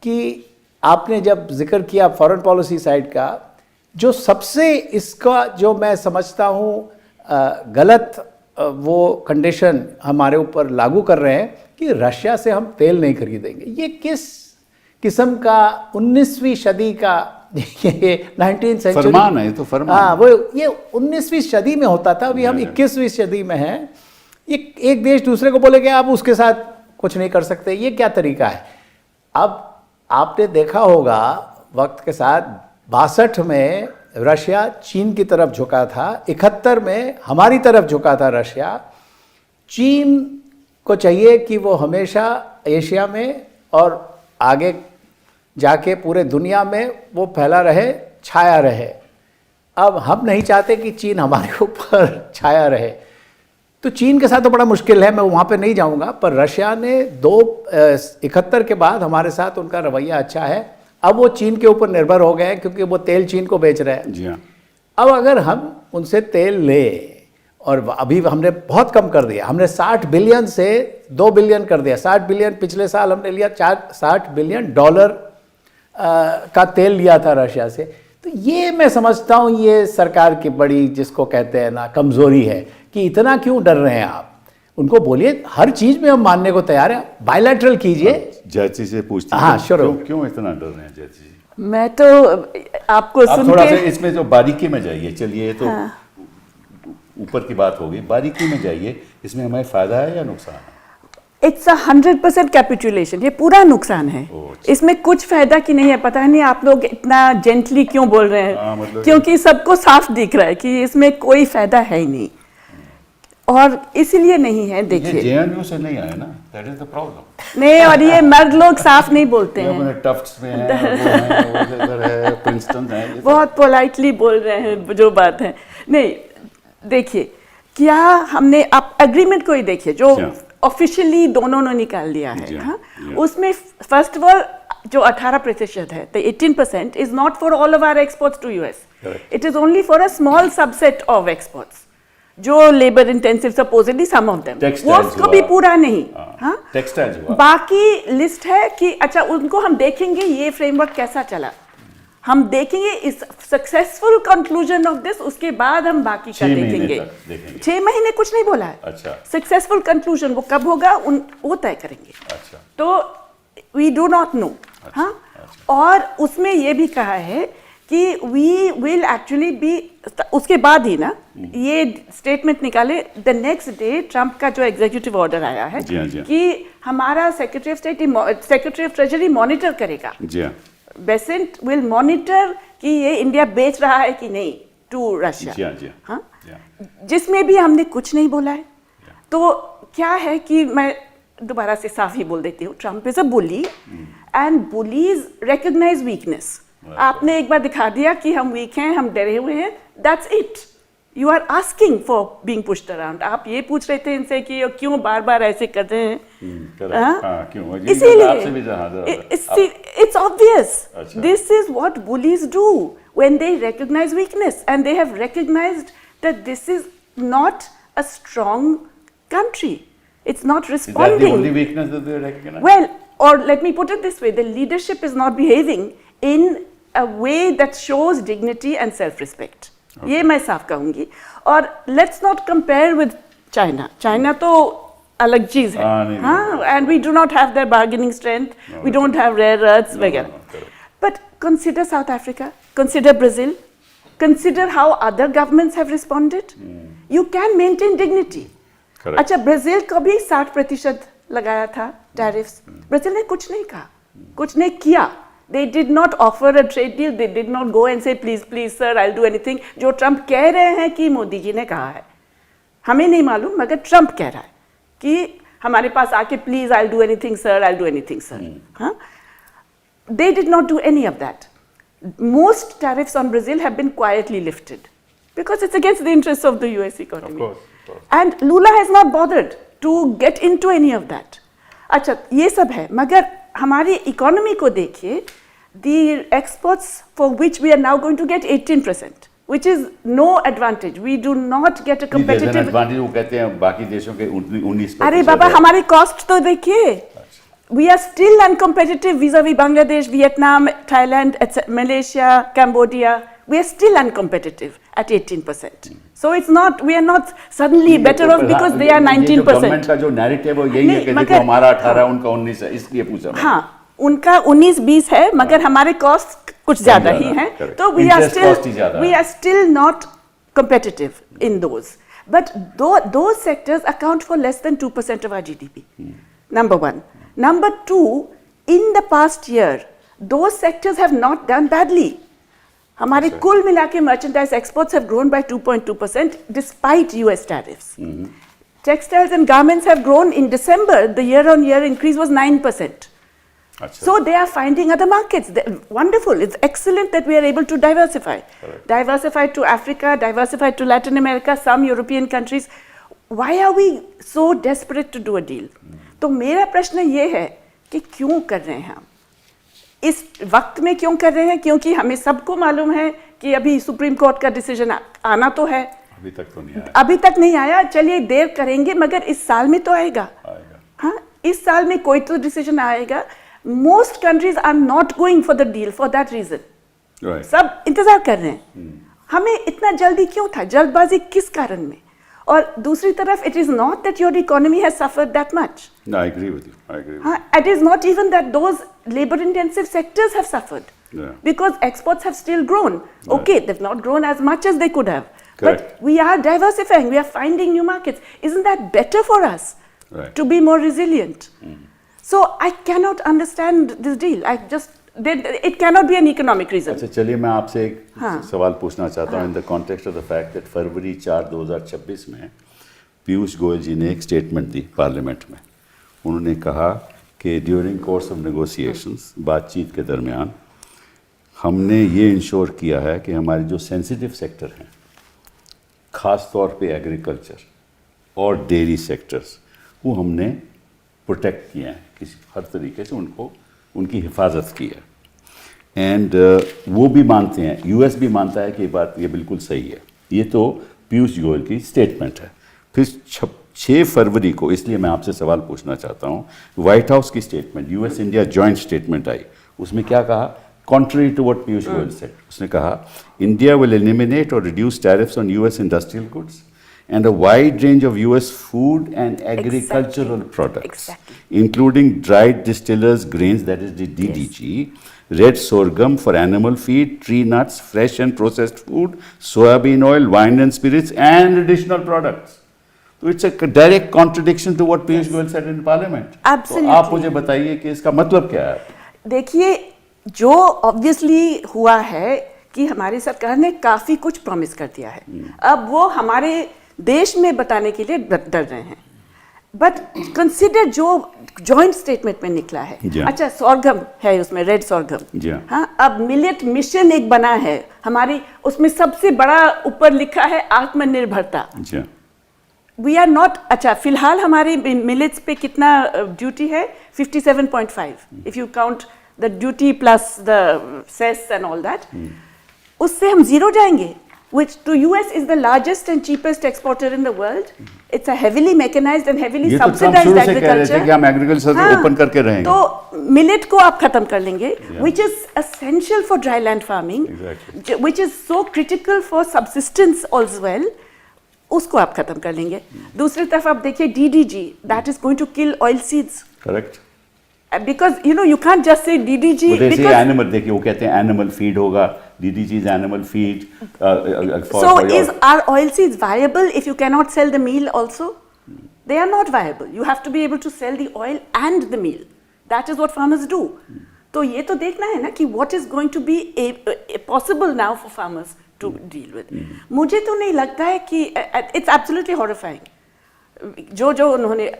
कि आपने जब जिक्र किया फॉरेन पॉलिसी साइड का, जो सबसे इसका जो मैं समझता हूँ गलत वो कंडीशन हमारे ऊपर लागू कर रहे हैं कि रशिया से हम तेल नहीं खरीदेंगे। ये किस किस्म का 19वीं सदी का ये 19th सेंचुरी फरमान है, तो फरमान। हाँ, वो ये 19वीं सदी में होता था, अभी हम 21वीं सदी में हैं। ये एक देश दूसरे को बोले कि आप उसके साथ कुछ नहीं कर सकते, ये क्या तरीका है? अब आपने देखा होगा वक्त के साथ 62 में रशिया चीन की तरफ झुका था, 71 में हमारी तरफ झुका था रशिया। चीन को चाहिए कि वो हमेशा एशिया में और आगे जाके पूरे दुनिया में वो फैला रहे, छाया रहे। अब हम नहीं चाहते कि चीन हमारे ऊपर छाया रहे, तो चीन के साथ तो बड़ा मुश्किल है, मैं वहाँ पे नहीं जाऊँगा। पर रशिया ने 71 के बाद हमारे साथ उनका रवैया अच्छा है। अब वो चीन के ऊपर निर्भर हो गए हैं क्योंकि वो तेल चीन को बेच रहे हैं। जी हाँ। अब अगर हम उनसे तेल ले, और अभी हमने बहुत कम कर दिया, हमने 60 बिलियन से 2 बिलियन कर दिया। 60 बिलियन पिछले साल हमने लिया, 60 बिलियन डॉलर का तेल लिया था रशिया से। तो ये मैं समझता हूँ ये सरकार की बड़ी, जिसको कहते हैं ना, कमज़ोरी है कि इतना क्यों डर रहे हैं आप। उनको बोलिए हर चीज़ में हम मानने को तैयार हैं, बायलैटरल कीजिए। जयती से पूछती हाँ, हैं, sure। क्यों इतना डर रहे हैं जयती जी? मैं तो आपको आप सुन थोड़ा के सा इसमें जो बारीकी में जाइए। चलिए, तो ऊपर की बात होगी, बारीकी में जाइए, इसमें हमें फायदा है या नुकसान है? इट्स 100% कैपिटुलेशन, ये पूरा नुकसान है। इसमें कुछ फायदा की नहीं है। पता नहीं आप लोग इतना जेंटली क्यों बोल रहे हैं, मतलब क्योंकि सबको साफ दिख रहा है कि इसमें कोई फायदा है ही नहीं, और इसीलिए नहीं है। देखिए, JNU से नहीं आया ना, दैट इज द प्रॉब्लम। नहीं, और ये मर्द लोग साफ नहीं बोलते हैं, अपने टफ्ट्स में है, वो इधर है, प्रिंसटन है, ये बहुत पोलाइटली बोल रहे हैं जो बात है। नहीं, देखिए, क्या हमने, आप एग्रीमेंट को ही देखिए जो ऑफिशियली दोनों ने निकाल दिया है। हाँ, उसमें फर्स्ट ऑफ ऑल जो 18% है, तो 18% is not for all of our exports to US, it is only for a small subset of exports जो labour intensive, supposedly some of them, वो उसको भी पूरा नहीं। हाँ, टेक्सटाइल्स हुआ, बाकी लिस्ट है कि अच्छा उनको हम देखेंगे ये फ्रेमवर्क कैसा चला, हम देखेंगे इस सक्सेसफुल कंक्लूजन ऑफ दिस, उसके बाद हम बाकी का देखेंगे। 6 महीने कुछ नहीं बोला है। अच्छा, सक्सेसफुल कंक्लूजन वो कब होगा वो तय करेंगे। अच्छा, तो वी डू नॉट नो। हाँ, और उसमें ये भी कहा है कि वी विल एक्चुअली बी, उसके बाद ही ना ये स्टेटमेंट निकाले द नेक्स्ट डे, ट्रंप का जो एग्जीक्यूटिव ऑर्डर आया है कि हमारा secretary of state, secretary of treasury monitor करेगा। जी हाँ, बेसेंट विल मॉनिटर कि ये इंडिया बेच रहा है कि नहीं टू रशिया। हाँ, जिसमें भी हमने कुछ नहीं बोला है। तो क्या है कि मैं दोबारा से साफ ही बोल देती हूँ, Trump is a bully and bullies recognise weakness. आपने एक बार दिखा दिया कि हम वीक हैं, हम डरे हुए हैं, that's it. You are asking for being pushed around. आप ये पूछ रहे थे इनसे कि क्यों बार बार ऐसे कर रहे हैं, इसीलिए it's obvious. This is what bullies do when they recognize weakness, and they have recognized that this is not a strong country. It's not responding. Is that the only weakness that they recognize? Well, or let me put it this way: the leadership is not behaving in a way that shows dignity and self-respect. ये मैं साफ कहूँगी। और let's not compare with China. China तो अलग चीज है। हाँ, and we do not have their bargaining strength. We don't have rare earths वगैरह। But consider South Africa, consider Brazil, consider how other governments have responded. You can maintain dignity. Correct. अच्छा, Brazil को भी 60% लगाया था tariffs. Brazil ने कुछ नहीं कहा, कुछ नहीं किया. They did not offer a trade deal. They did not go and say please, please sir, I'll do anything. जो ट्रम्प कह रहे हैं कि मोदी जी ने कहा है, हमें नहीं मालूम, मगर ट्रम्प कह रहा है कि हमारे पास आके please I'll do anything sir, I'll do anything sir. हाँ? They did not do any of that. Most tariffs on Brazil have been quietly lifted because it's against the interests of the US economy. Of course. And Lula has not bothered to get into any of that. अच्छा, ये सब है, मगर हमारी economy को देखिए, the exports for which we are now going to get 18%, which is no advantage. We do not get a competitive advantage. वो कहते हैं बाकी देशों के 19%. अरे बाबा, हमारी कॉस्ट तो देखिए. We are still uncompetitive vis-a-vis Bangladesh, Vietnam, Thailand, Malaysia, Cambodia. We are still uncompetitive at 18%. So it's not, we are not suddenly better off because they are 19%. Government का जो नैरेटिव है यही है कि देखो हमारा 18 उनका 19 है, इसलिए पूछा मैं. हाँ, उनका 19-20 है, मगर हमारे कॉस्ट कुछ ज्यादा ही हैं. तो we are still not competitive in those. But those sectors account for less than 2% of our GDP. Number one. Number two, in the past year, those sectors have not done badly. हमारे कुल मिला के merchandise exports have grown by 2.2% despite US tariffs. Textiles and garments have grown. In December, the year-on-year increase was 9%. So they are finding other markets. Wonderful. It's excellent that we are able to diversify. Correct. Diversify to Africa, diversify to Latin America, some European countries. Why are we so desperate to do a deal? तो मेरा प्रश्न ये है कि क्यों कर रहे हैं हम इस वक्त में, क्यों कर रहे हैं? क्योंकि हमें सबको मालूम है कि अभी सुप्रीम कोर्ट का डिसीजन आना तो है. अभी तक तो नहीं आया. अभी तक नहीं आया. चलिए देर करेंगे, मगर इस साल में तो आएगा. हाँ, इस साल में कोई तो डिसीजन आएगा. Most countries are not going for the deal for that reason. सब इंतजार कर रहे हैं. हमें इतना जल्दी क्यों था? जल्दबाजी किस कारण में? और दूसरी तरफ, it is not that your economy has suffered that much. No, I agree with you. I agree. It is not even that those labor-intensive sectors have suffered. Yeah. Because exports have still grown. Right. Okay, they've not grown as much as they could have. Correct. But we are diversifying. We are finding new markets. Isn't that better for us to be more resilient? So I cannot understand this deal. It cannot be an economic reason. अच्छा, चलिए मैं आपसे एक सवाल पूछना चाहता हूँ in the context of the fact that February 4, 2026 में पीयूष गोयल जी ने एक स्टेटमेंट दी पार्लियामेंट में. उन्होंने कहा कि ड्यूरिंग कोर्स ऑफ नेगोशिएशंस, बातचीत के दरमियान, हमने ये इंश्योर किया है कि हमारे जो सेंसिटिव सेक्टर हैं, ख़ास तौर पे एग्रीकल्चर और डेयरी सेक्टर्स, वो हमने प्रोटेक्ट किए हैं, किसी हर तरीके से उनकी हिफाजत की है. एंड वो भी मानते हैं, यूएस भी मानता है कि ये बात ये बिल्कुल सही है. ये तो पीयूष गोयल की स्टेटमेंट है. फिर 6 फरवरी को, इसलिए मैं आपसे सवाल पूछना चाहता हूँ, व्हाइट हाउस की statement, US India joint statement आई. उसमें क्या कहा? Contrary to what Piyush Goyal said, उसने कहा India will eliminate or reduce tariffs on US industrial goods and a wide range of US food and agricultural products, including dried distillers grains, that is the DDG, red sorghum for animal feed, tree nuts, fresh and processed food, soybean oil, wine and spirits, and additional products. So it's a direct contradiction to what Piyush Goyal said in Parliament. Absolutely. तो आप मुझे बताइए कि इसका मतलब क्या है? देखिए, जो ऑब्वियसली हुआ है कि हमारी सरकार ने काफी कुछ प्रॉमिस कर दिया है. अब वो हमारे देश में बताने के लिए डर रहे हैं. बट कंसिडर जो जॉइंट स्टेटमेंट में निकला है. अच्छा, सॉर्गम है उसमें, रेड सॉर्गम. हाँ, अब मिलेट मिशन एक बना है हमारी, उसमें सबसे बड़ा ऊपर लिखा है आत्मनिर्भरता. We are not. अच्छा, फिलहाल हमारे मिलेट्स पे कितना ड्यूटी है? 57.5 if you count the duty plus the cess and all that. उससे हम जीरो जाएंगे, which to US is the largest and cheapest exporter in the world. It's a heavily mechanized and heavily subsidized agriculture. कि हम agriculture open करके रहेंगे. तो millet को आप खत्म कर लेंगे, which is essential for dryland farming, which is so critical for subsistence as well. उसको आप खत्म कर लेंगे. दूसरी तरफ आप देखिए DDG, that is going to kill oil seeds. Correct. Because you can't just say DDG वो जैसे because एनिमल देखिए वो कहते हैं एनिमल फीड होगा DDG is animal feed so is our oilseeds viable if you cannot sell the meal also? They are not viable. You have to be able to sell the oil and the meal. That is what farmers do. तो ये तो देखना है ना कि what is going to be possible now for farmers to deal with. मुझे तो नहीं लगता है कि it's absolutely horrifying. जो उन्होंने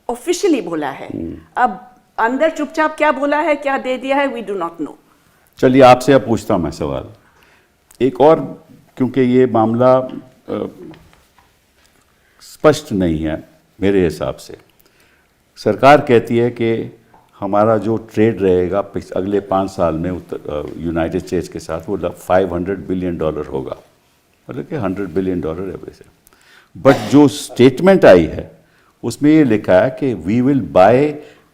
officially बोला है, अब अंदर चुपचाप क्या बोला है, क्या दे दिया है, we do not know. चलिए आपसे अब पूछता हूँ मैं सवाल एक और, क्योंकि ये मामला स्पष्ट नहीं है मेरे हिसाब से। सरकार कहती है कि हमारा जो ट्रेड रहेगा अगले 5 साल में यूनाइटेड स्टेट्स के साथ वो $500 बिलियन होगा, मतलब कि $100 बिलियन एवरी से। बट जो स्टेटमेंट आई है उसमें ये लिखा है कि we will buy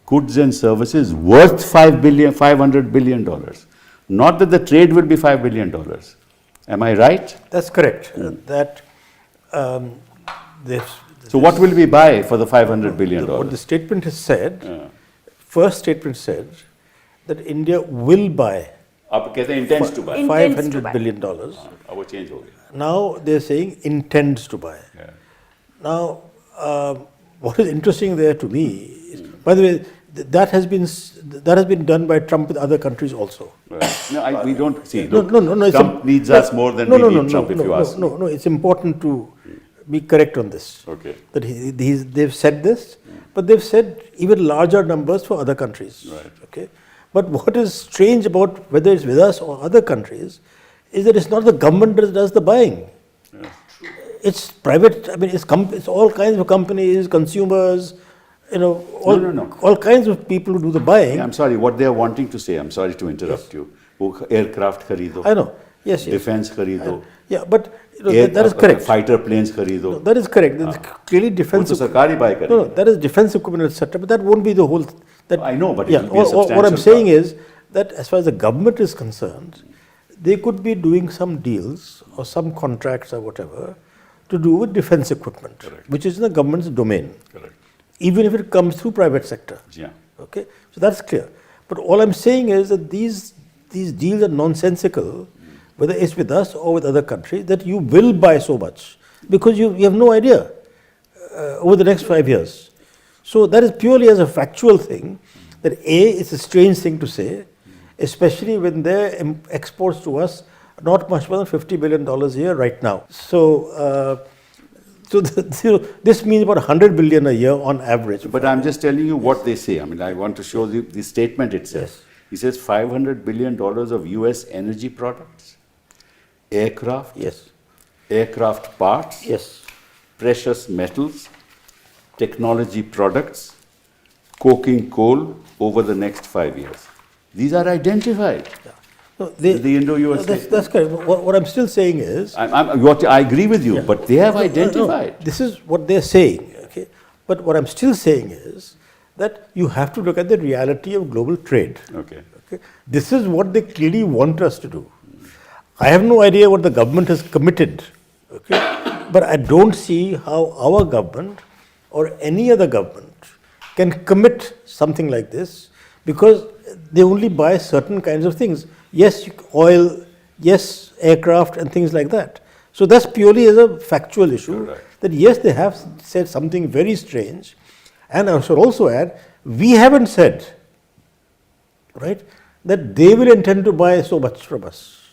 goods and services worth $500 billion, not that the trade will be $5 billion. Am I right? That's correct. That So what will we buy for the $500 billion? What the statement has said, first statement said that India will buy आप कहते हैं intends to buy. Intends to $500 buy. billion. अब वो change हो गया. Now they're saying intends to buy. Yeah. Now, what is interesting there to me is, by the way, that has been done by Trump with other countries also. Right. No, we don't see. No, Look, no, no, no. Trump needs us more than we need Trump, if you ask me. No, it's important to be correct on this. Okay. That they've said this, but they've said even larger numbers for other countries. Right. Okay. But what is strange about whether it's with us or other countries is that it's not the government that does the buying. Yeah. It's private. I mean, it's all kinds of companies, consumers. All kinds of people who do the buying. Yeah, I'm sorry, what they are wanting to say, I'm sorry to interrupt you. वो aircraft खरीदो. I know. Yes. Defense खरीदो. Yeah, but that is correct. Fighter planes खरीदो. No, that is correct. That's clearly वो defense. तो सरकार ही buy करेगी. No, that is defense equipment, etc. But that won't be the whole. That I know, but it yeah. will be a substantial What I'm saying part. is that as far as the government is concerned, they could be doing some deals or some contracts or whatever to do with defense equipment, Correct. which is in the government's domain. Correct. Even if it comes through private sector. Yeah. Okay, so that's clear. But all I'm saying is that these deals are nonsensical, whether it's with us or with other countries, that you will buy so much because you have no idea over the next 5 years. So that is purely as a factual thing. That it's a strange thing to say, especially when their exports to us are not much more than $50 billion a year right now. So. This means about $100 billion a year on average. But I'm just telling you what they say. I mean, I want to show the statement itself. Yes. He says $500 billion of US energy products, aircraft, Yes. aircraft parts, Yes. precious metals, technology products, coking coal over the next 5 years. These are identified. No, The Indo-US that's correct. What I'm still saying is, I agree with you, but they have identified. No, this is what they're saying. Okay, but what I'm still saying is that you have to look at the reality of global trade. Okay. Okay, this is what they clearly want us to do. I have no idea what the government has committed. Okay, but I don't see how our government or any other government can commit something like this because they only buy certain kinds of things. Yes, oil, yes, aircraft and things like that. So that's purely as a factual issue. Correct. That yes, they have said something very strange. And I should also add, we haven't said, right, that they will intend to buy so much from us.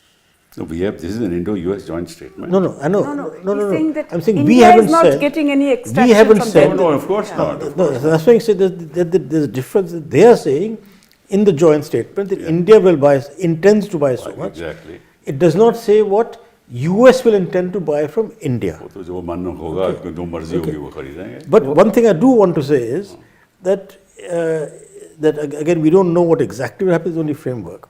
So this is an Indo-US joint statement. No, I know. No. He's saying that I'm saying India we haven't is not said, getting any we extraction haven't from said them. No, of course not. No, that's why I said that there's a difference. They are saying in the joint statement that India will intends to buy so much. Exactly. It does not say what US will intend to buy from India. वो तो जो मन होगा, जो मर्जी होगी वो खरीदेंगे. But one thing I do want to say is that again we don't know what exactly will happen. It's only framework,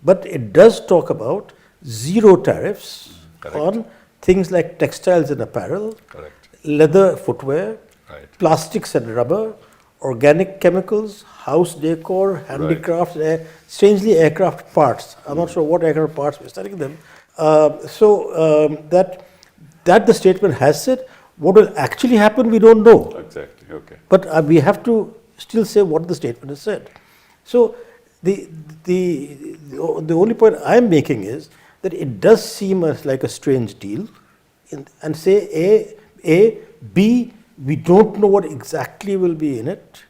but it does talk about zero tariffs Correct. on things like textiles and apparel, Correct. leather, footwear, Right. plastics and rubber, organic chemicals, house decor, handicrafts, strangely aircraft parts. I'm not sure what aircraft parts we're studying them. That the statement has said. What will actually happen, we don't know. Exactly. Okay. But we have to still say what the statement has said. So the only point I'm making is that it does seem like a strange deal, and say B, we don't know what exactly will be in it.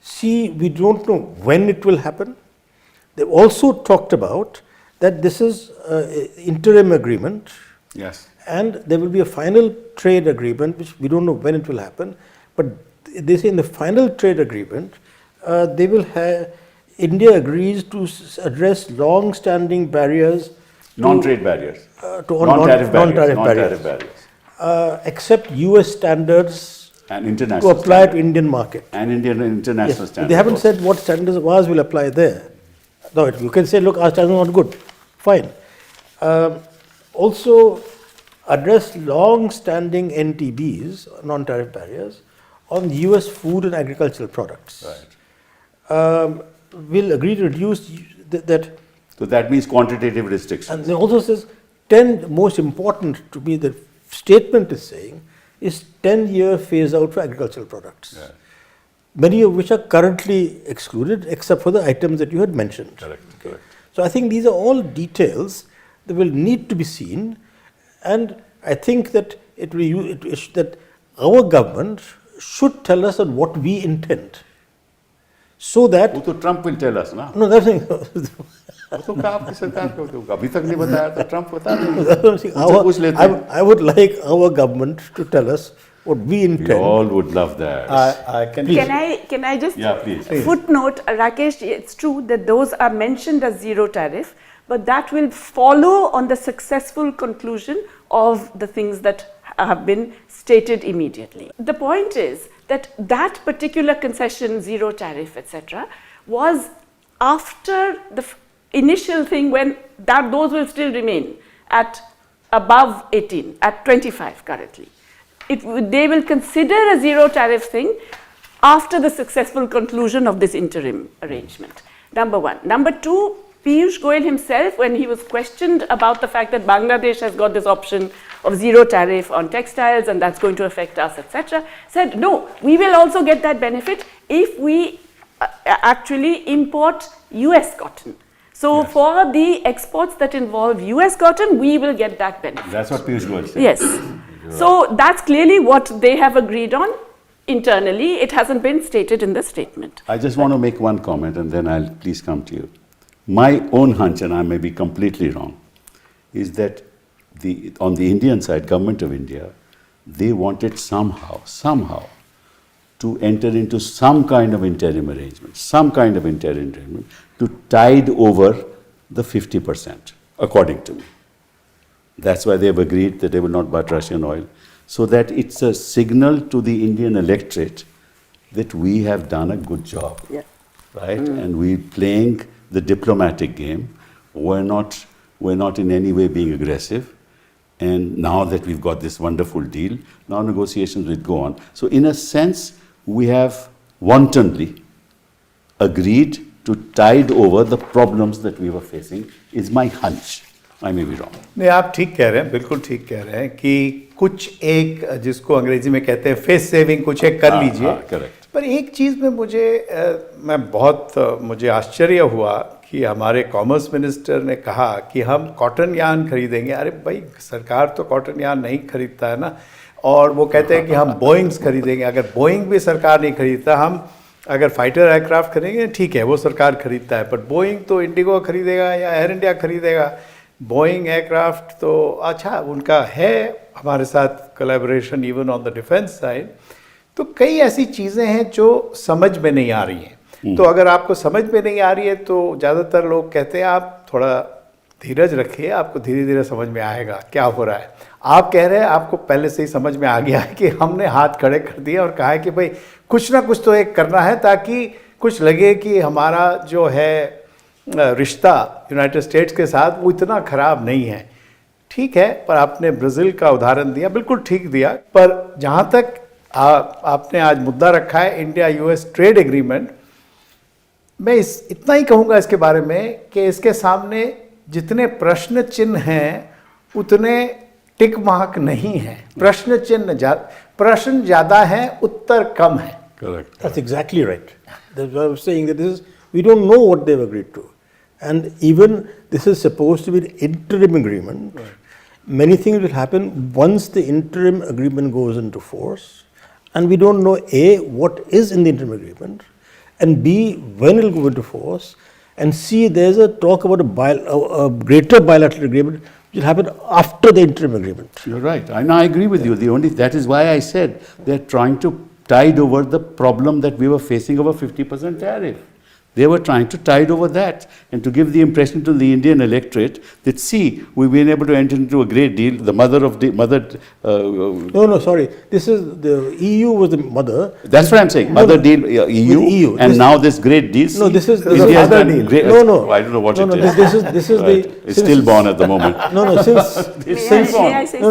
C, we don't know when it will happen. They've also talked about that this is an interim agreement. Yes. And there will be a final trade agreement, which we don't know when it will happen. But they say in the final trade agreement, they will have, India agrees to address long-standing barriers. Non-trade barriers. Non-tariff Non-tariff barriers. Except US standards And to international apply standards. to Indian market. And Indian international Yes, standards. they haven't also. said what standards of ours will apply there. No, you can say, look, our standards are not good. Fine. Also, address long-standing NTBs, non-tariff barriers, on US food and agricultural products. Right. Will agree to reduce that. So that means quantitative restrictions. And it also says 10, most important to me, the statement is saying, is 10-year phase out for agricultural products. Yeah. Many of which are currently excluded except for the items that you had mentioned. Correct, correct. So I think these are all details that will need to be seen, and I think that that our government should tell us on what we intend, so that वो तो Trump will tell us ना. no, that's the वो तो कहा आपकी सरकार को तो अभी तक नहीं बताया तो ट्रम्प बता देंगे. that's what I'm saying. उनसे पूछ लेते हैं. I would like our government to tell us what we We intend. all would love that. I can Can I just Yeah, please. footnote, Rakesh? It's true that those are mentioned as zero tariff, but that will follow on the successful conclusion of the things that have been stated immediately. The point is that that particular concession, zero tariff, etc., was after the initial thing when those will still remain at above 18, at 25 currently. They will consider a zero tariff thing after the successful conclusion of this interim arrangement. Number one. Number two, Piyush Goyal himself, when he was questioned about the fact that Bangladesh has got this option of zero tariff on textiles and that's going to affect us, etc., said, no, we will also get that benefit if we actually import US cotton. So Yes. for the exports that involve US cotton, we will get that benefit. That's what Piyush Goyal said. Yes. So that's clearly what they have agreed on internally. It hasn't been stated in the statement. I just want to make one comment and then I'll please come to you. My own hunch, and I may be completely wrong, is that on the Indian side, government of India, they wanted somehow to enter into some kind of interim arrangement, to tide over the 50%, according to me. That's why they have agreed that they will not buy Russian oil, so that it's a signal to the Indian electorate that we have done a good job, Yeah. right? And we're playing the diplomatic game. We're not in any way being aggressive. And now that we've got this wonderful deal, now negotiations will go on. So in a sense, we have wantonly agreed to tide over the problems that we were facing, is my hunch. I may be wrong. नहीं, आप ठीक कह रहे हैं, बिल्कुल ठीक कह रहे हैं कि कुछ एक जिसको अंग्रेजी में कहते हैं फेस सेविंग कुछ एक कर लीजिए। करेक्ट। पर एक चीज़ में मुझे आश्चर्य हुआ कि हमारे कॉमर्स मिनिस्टर ने कहा कि हम कॉटन यार्न खरीदेंगे। अरे भाई, सरकार तो कॉटन यार्न नहीं खरीदता है ना। और वो कहते हैं कि हम बोइंग्स खरीदेंगे। अगर बोइंग भी सरकार नहीं खरीदता, हम अगर फाइटर एयरक्राफ्ट खरीदेंगे ठीक है, वो सरकार खरीदता है, पर बोइंग तो इंडिगो खरीदेगा या एयर इंडिया खरीदेगा। बोइंग एयरक्राफ्ट तो अच्छा उनका है हमारे साथ collaboration even on the defence side. तो कई ऐसी चीज़ें हैं जो समझ में नहीं आ रही हैं। तो अगर आपको समझ में नहीं आ रही है तो ज़्यादातर लोग कहते हैं आप थोड़ा धीरज रखिए, आपको धीरे धीरे समझ में आएगा क्या हो रहा है। आप कह रहे हैं आपको पहले से ही समझ में आ गया है कि हमने हाथ खड़े कर दिए और कहा है कि भाई कुछ ना कुछ तो एक करना है, ताकि कुछ लगे कि हमारा जो है रिश्ता यूनाइटेड स्टेट्स के साथ वो इतना ख़राब नहीं है। ठीक है, पर आपने ब्राज़ील का उदाहरण दिया, बिल्कुल ठीक दिया। पर जहाँ तक आपने आज मुद्दा रखा है इंडिया यूएस ट्रेड एग्रीमेंट, मैं इतना ही कहूँगा इसके बारे में कि इसके सामने जितने प्रश्न चिन्ह हैं उतने टिक मार्क नहीं है। प्रश्न ज़्यादा हैं, उत्तर कम है। Correct. That's exactly right. That's why I was saying that We don't know what they've agreed to. And even this is supposed to be an interim agreement. Right. Many things will happen once the interim agreement goes into force. And we don't know A, what is in the interim agreement, and B, when it will go into force, and C, there's a talk about a greater bilateral agreement which will happen after the interim agreement. You're right. I agree with you. That is why I said they're trying to tide over the problem that we were facing of a 50% tariff. They were trying to tide over that and to give the impression to the Indian electorate that, see, we've been able to enter into a great deal. The mother. No, sorry. This is the EU was the mother. That's what I'm saying. Mother deal, EU, and now this great deal. No, this is other deal. Great, no. I don't know what it is. This is right. It's stillborn at the moment. No,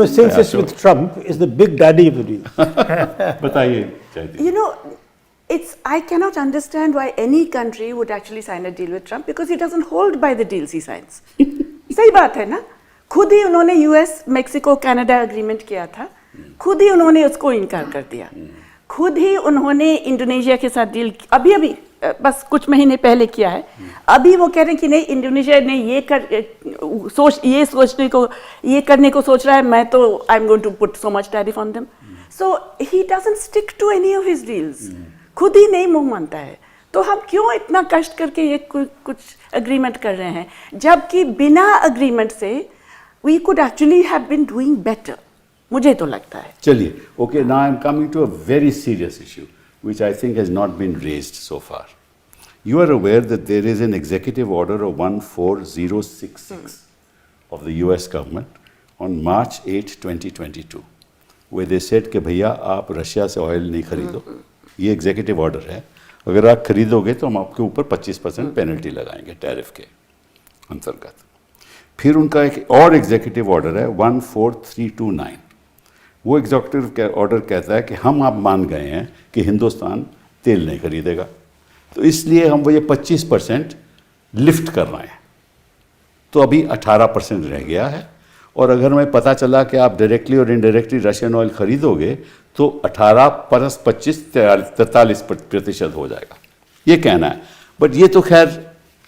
since it's with Trump, is the big daddy of the deal. Bataiye, Jaideep. You know, I cannot understand why any country would actually sign a deal with Trump because he doesn't hold by the deals he signs. सही बात है ना? खुद ही उन्होंने US, Mexico, Canada agreement किया था, खुद ही उन्होंने उसको इनकार कर दिया, खुद ही उन्होंने इंडोनेशिया के साथ डील अभी बस कुछ महीने पहले किया है, अभी वो कह रहे हैं कि नहीं इंडोनेशिया ने ये करने को सोच रहा है, मैं तो I am going to put so much tariff on them. So he doesn't stick to any of his deals. खुद ही नहीं मुंह मानता है, तो हम क्यों इतना कष्ट करके ये कुछ एग्रीमेंट कर रहे हैं जबकि बिना एग्रीमेंट से we could actually have been doing better. मुझे तो लगता है. चलिए, okay, now I am coming to a very serious issue which I think has not been raised so far. You are aware that there is an executive order of 14066 of the US government on March 8, 2022, where they said कि भैया आप Russia से oil नहीं खरीदो. ये executive order है. अगर आप खरीदोगे तो हम आपके ऊपर 25% पेनल्टी लगाएंगे टैरिफ के अंतर्गत. फिर उनका एक और एग्जीक्यूटिव ऑर्डर है 14329. वो एग्जीक्यूटिव ऑर्डर कहता है कि हम आप मान गए हैं कि हिंदुस्तान तेल नहीं खरीदेगा, तो इसलिए हम वो ये 25% लिफ्ट कर रहे हैं. तो अभी 18% रह गया है. और अगर हमें पता चला कि आप डायरेक्टली और इनडायरेक्टली रशियन ऑयल खरीदोगे तो 18 + 25 43% हो जाएगा. ये कहना है. बट ये तो खैर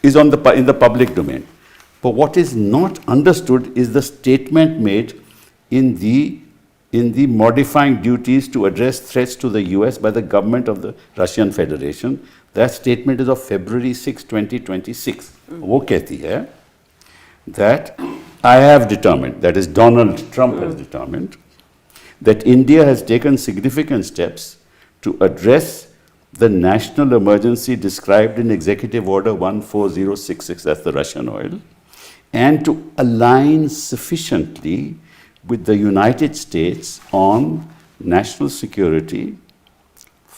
is in the public domain. But what is not understood is the statement made in the modifying duties to address threats to the US by the government of the Russian Federation. That statement is of February 6, 2026. वो कहती है that I have determined, that is Donald Trump has determined, that India has taken significant steps to address the national emergency described in Executive Order 14066, that's the Russian oil, and to align sufficiently with the United States on national security,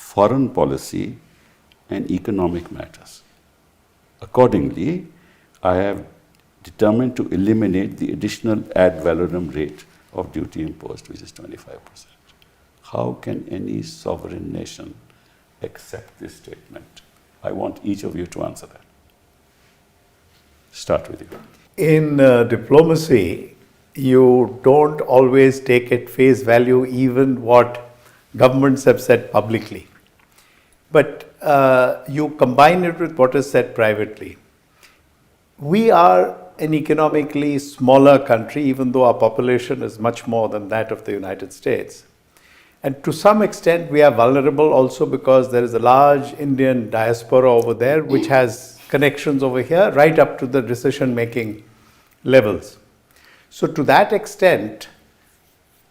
foreign policy, and economic matters. Accordingly, I have determined to eliminate the additional ad valorem rate of duty imposed, which is 25%. How can any sovereign nation accept this statement? I want each of you to answer that. Start with you. In diplomacy, you don't always take at face value even what governments have said publicly. But you combine it with what is said privately. We are an economically smaller country, even though our population is much more than that of the United States. And to some extent, we are vulnerable also because there is a large Indian diaspora over there, which has connections over here, right up to the decision-making levels. So to that extent,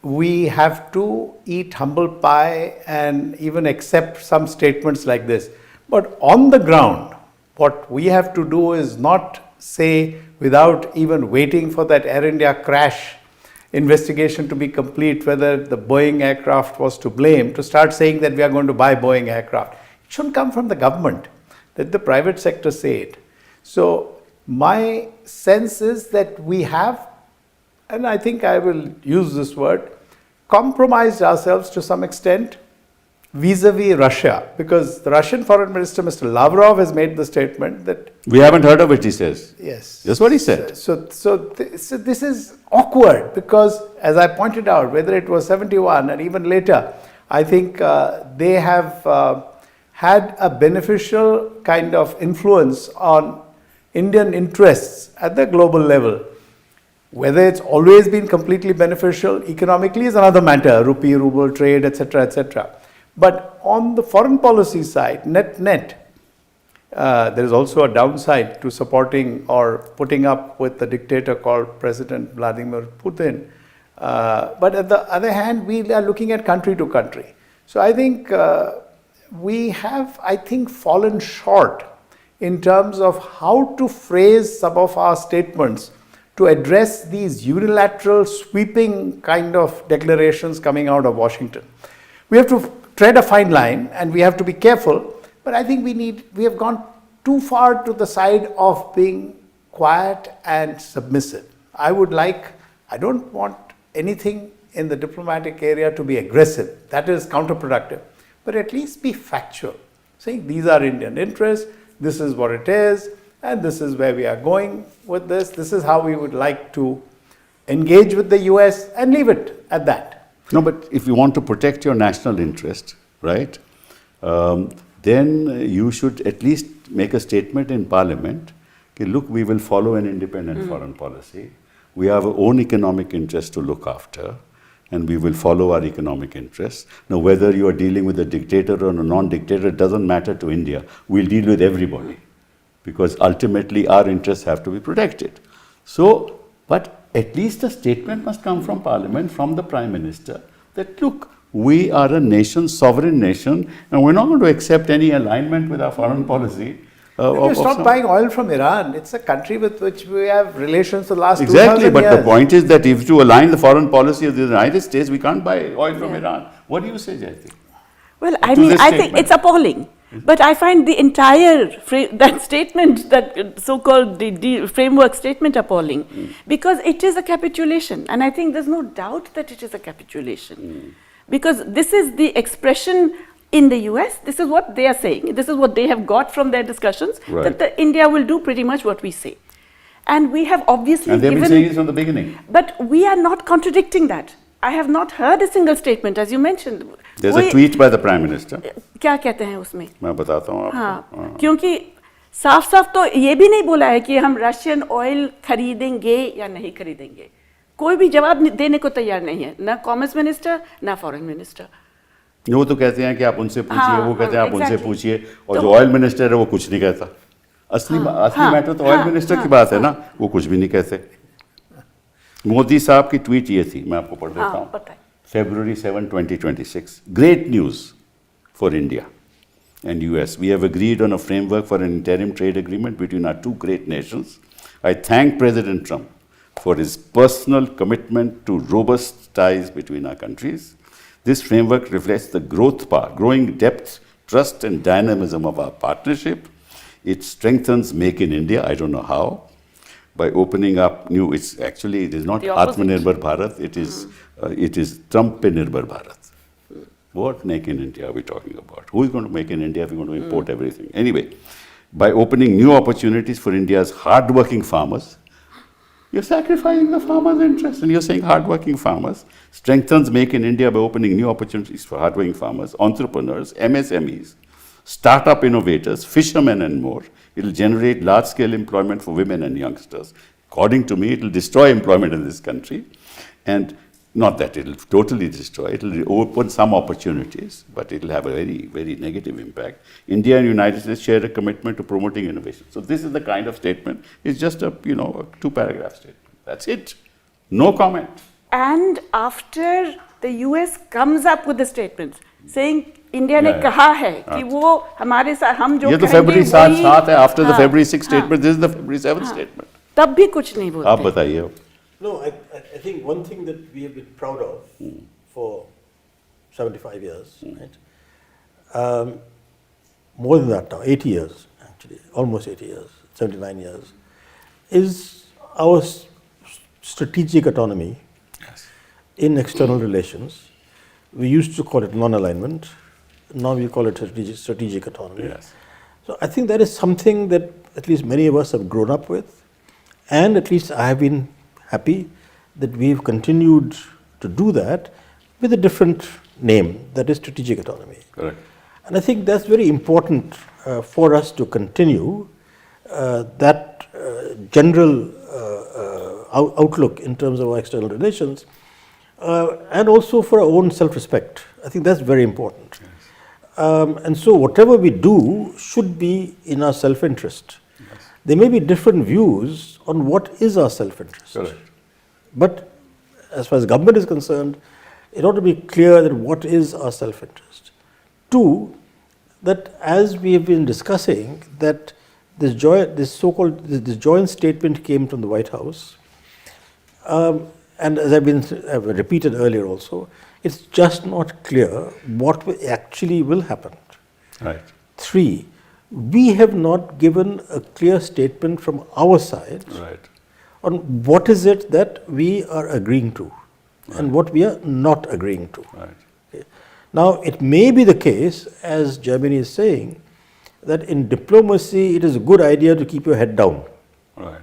we have to eat humble pie and even accept some statements like this. But on the ground, what we have to do is not say, without even waiting for that Air India crash investigation to be complete, whether the Boeing aircraft was to blame, to start saying that we are going to buy Boeing aircraft. It shouldn't come from the government. Let the private sector say it. So my sense is that we have, and I think I will use this word, compromised ourselves to some extent vis-a-vis Russia, because the Russian Foreign Minister, Mr. Lavrov, has made the statement that... We haven't heard of it, he says. Yes. That's what he said. So this is awkward because, as I pointed out, whether it was 71 and even later, I think they have had a beneficial kind of influence on Indian interests at the global level. Whether it's always been completely beneficial economically is another matter, rupee, ruble trade, etc., etc. But on the foreign policy side, net, there is also a downside to supporting or putting up with the dictator called President Vladimir Putin. But at the other hand, we are looking at country to country. So I think we have, fallen short in terms of how to phrase some of our statements to address these unilateral, sweeping kind of declarations coming out of Washington. We have to tread a fine line and we have to be careful, but I think we have gone too far to the side of being quiet and submissive. I don't want anything in the diplomatic area to be aggressive. That is counterproductive. But at least be factual, saying these are Indian interests, this is what it is, and this is where we are going with this. This is how we would like to engage with the US and leave it at that. No, but if you want to protect your national interest, right, then you should at least make a statement in Parliament, okay, look, we will follow an independent foreign policy. We have our own economic interests to look after, and we will follow our economic interests. Now, whether you are dealing with a dictator or a non-dictator, it doesn't matter to India. We'll deal with everybody, because ultimately our interests have to be protected. So, but at least a statement must come from Parliament, from the Prime Minister, that look, we are a nation, sovereign nation, and we're not going to accept any alignment with our foreign policy. We stopped buying oil from Iran. It's a country with which we have relations for the last 2,000 Exactly, but years. the point is that if to align the foreign policy of the United States, we can't buy oil from Iran. What do you say, Jayati? Well, I think think it's appalling. But I find the entire that statement, that so-called the framework statement, appalling, because it is a capitulation, and I think there's no doubt that it is a capitulation, because this is the expression in the US. This is what they are saying. This is what they have got from their discussions, right, that India will do pretty much what we say, and we have obviously and they've been saying it from the beginning. But we are not contradicting that. I have not heard a single statement, as you mentioned. There's a tweet by the Prime Minister. क्या कहते हैं उसमें? मैं बताता हूँ आपको. हाँ, क्योंकि साफ साफ तो ये भी नहीं बोला है कि हम रशियन ऑयल खरीदेंगे या नहीं खरीदेंगे. कोई भी जवाब देने को तैयार नहीं है, ना कॉमर्स मिनिस्टर ना फॉरेन मिनिस्टर. वो तो कहते हैं कि आप उनसे पूछिए, वो कहते हैं आप उनसे exactly. पूछिए, और जो ऑयल मिनिस्टर है वो कुछ नहीं कहता. असली मैटर तो ऑयल मिनिस्टर की बात है ना, वो कुछ भी नहीं कहते. मोदी साहब की ट्वीट ये थी, मैं आपको पढ़ देता हूँ. February 7, 2026. Great news for India and US. We have agreed on a framework for an interim trade agreement between our two great nations. I thank President Trump for his personal commitment to robust ties between our countries. This framework reflects the growing depth, trust, and dynamism of our partnership. It strengthens Make in India. I don't know how. By opening up new, it is not Atmanirbhar Bharat, it is Trump-Nirbhar Bharat. What Make in India are we talking about? Who is going to make in India if we're going to import everything? Anyway, by opening new opportunities for India's hard-working farmers, you're sacrificing the farmers' interest, and you're saying hard-working farmers. Strengthens Make in India by opening new opportunities for hard-working farmers, entrepreneurs, MSMEs, startup innovators, fishermen, and more. It will generate large-scale employment for women and youngsters. According to me, it will destroy employment in this country. And not that it will totally destroy, it will open some opportunities, but it will have a very, very negative impact. India and United States share a commitment to promoting innovation. So this is the kind of statement. It's just a, a 2-paragraph statement. That's it. No comment. And after the US comes up with the statement saying India ने कहा है कि वो हमारे साथ हम जो ये तो February 7 है, after the February 6 statement, this is the February 7 statement. तब भी कुछ नहीं बोलते. आप बताइए. No, I think one thing that we have been proud of for 75 years, right? More than that now, 80 years actually, almost 80 years, 79 years, is our strategic autonomy in external relations. We used to call it non-alignment. Now we call it strategic autonomy. Yes. So I think that is something that at least many of us have grown up with, and at least I have been happy that we've continued to do that with a different name, that is strategic autonomy. Correct. And I think that's very important for us to continue that general outlook in terms of our external relations, and also for our own self-respect. I think that's very important. And so whatever we do should be in our self-interest. Yes. There may be different views on what is our self-interest. Correct. But as far as government is concerned, it ought to be clear that what is our self-interest. Two, that as we have been discussing, that this joint statement came from the White House, and as I've repeated earlier also, it's just not clear what actually will happen. Right. Three, we have not given a clear statement from our side Right. on what is it that we are agreeing to and what we are not agreeing to. Right. Okay. Now, it may be the case, as Germany is saying, that in diplomacy it is a good idea to keep your head down. Right.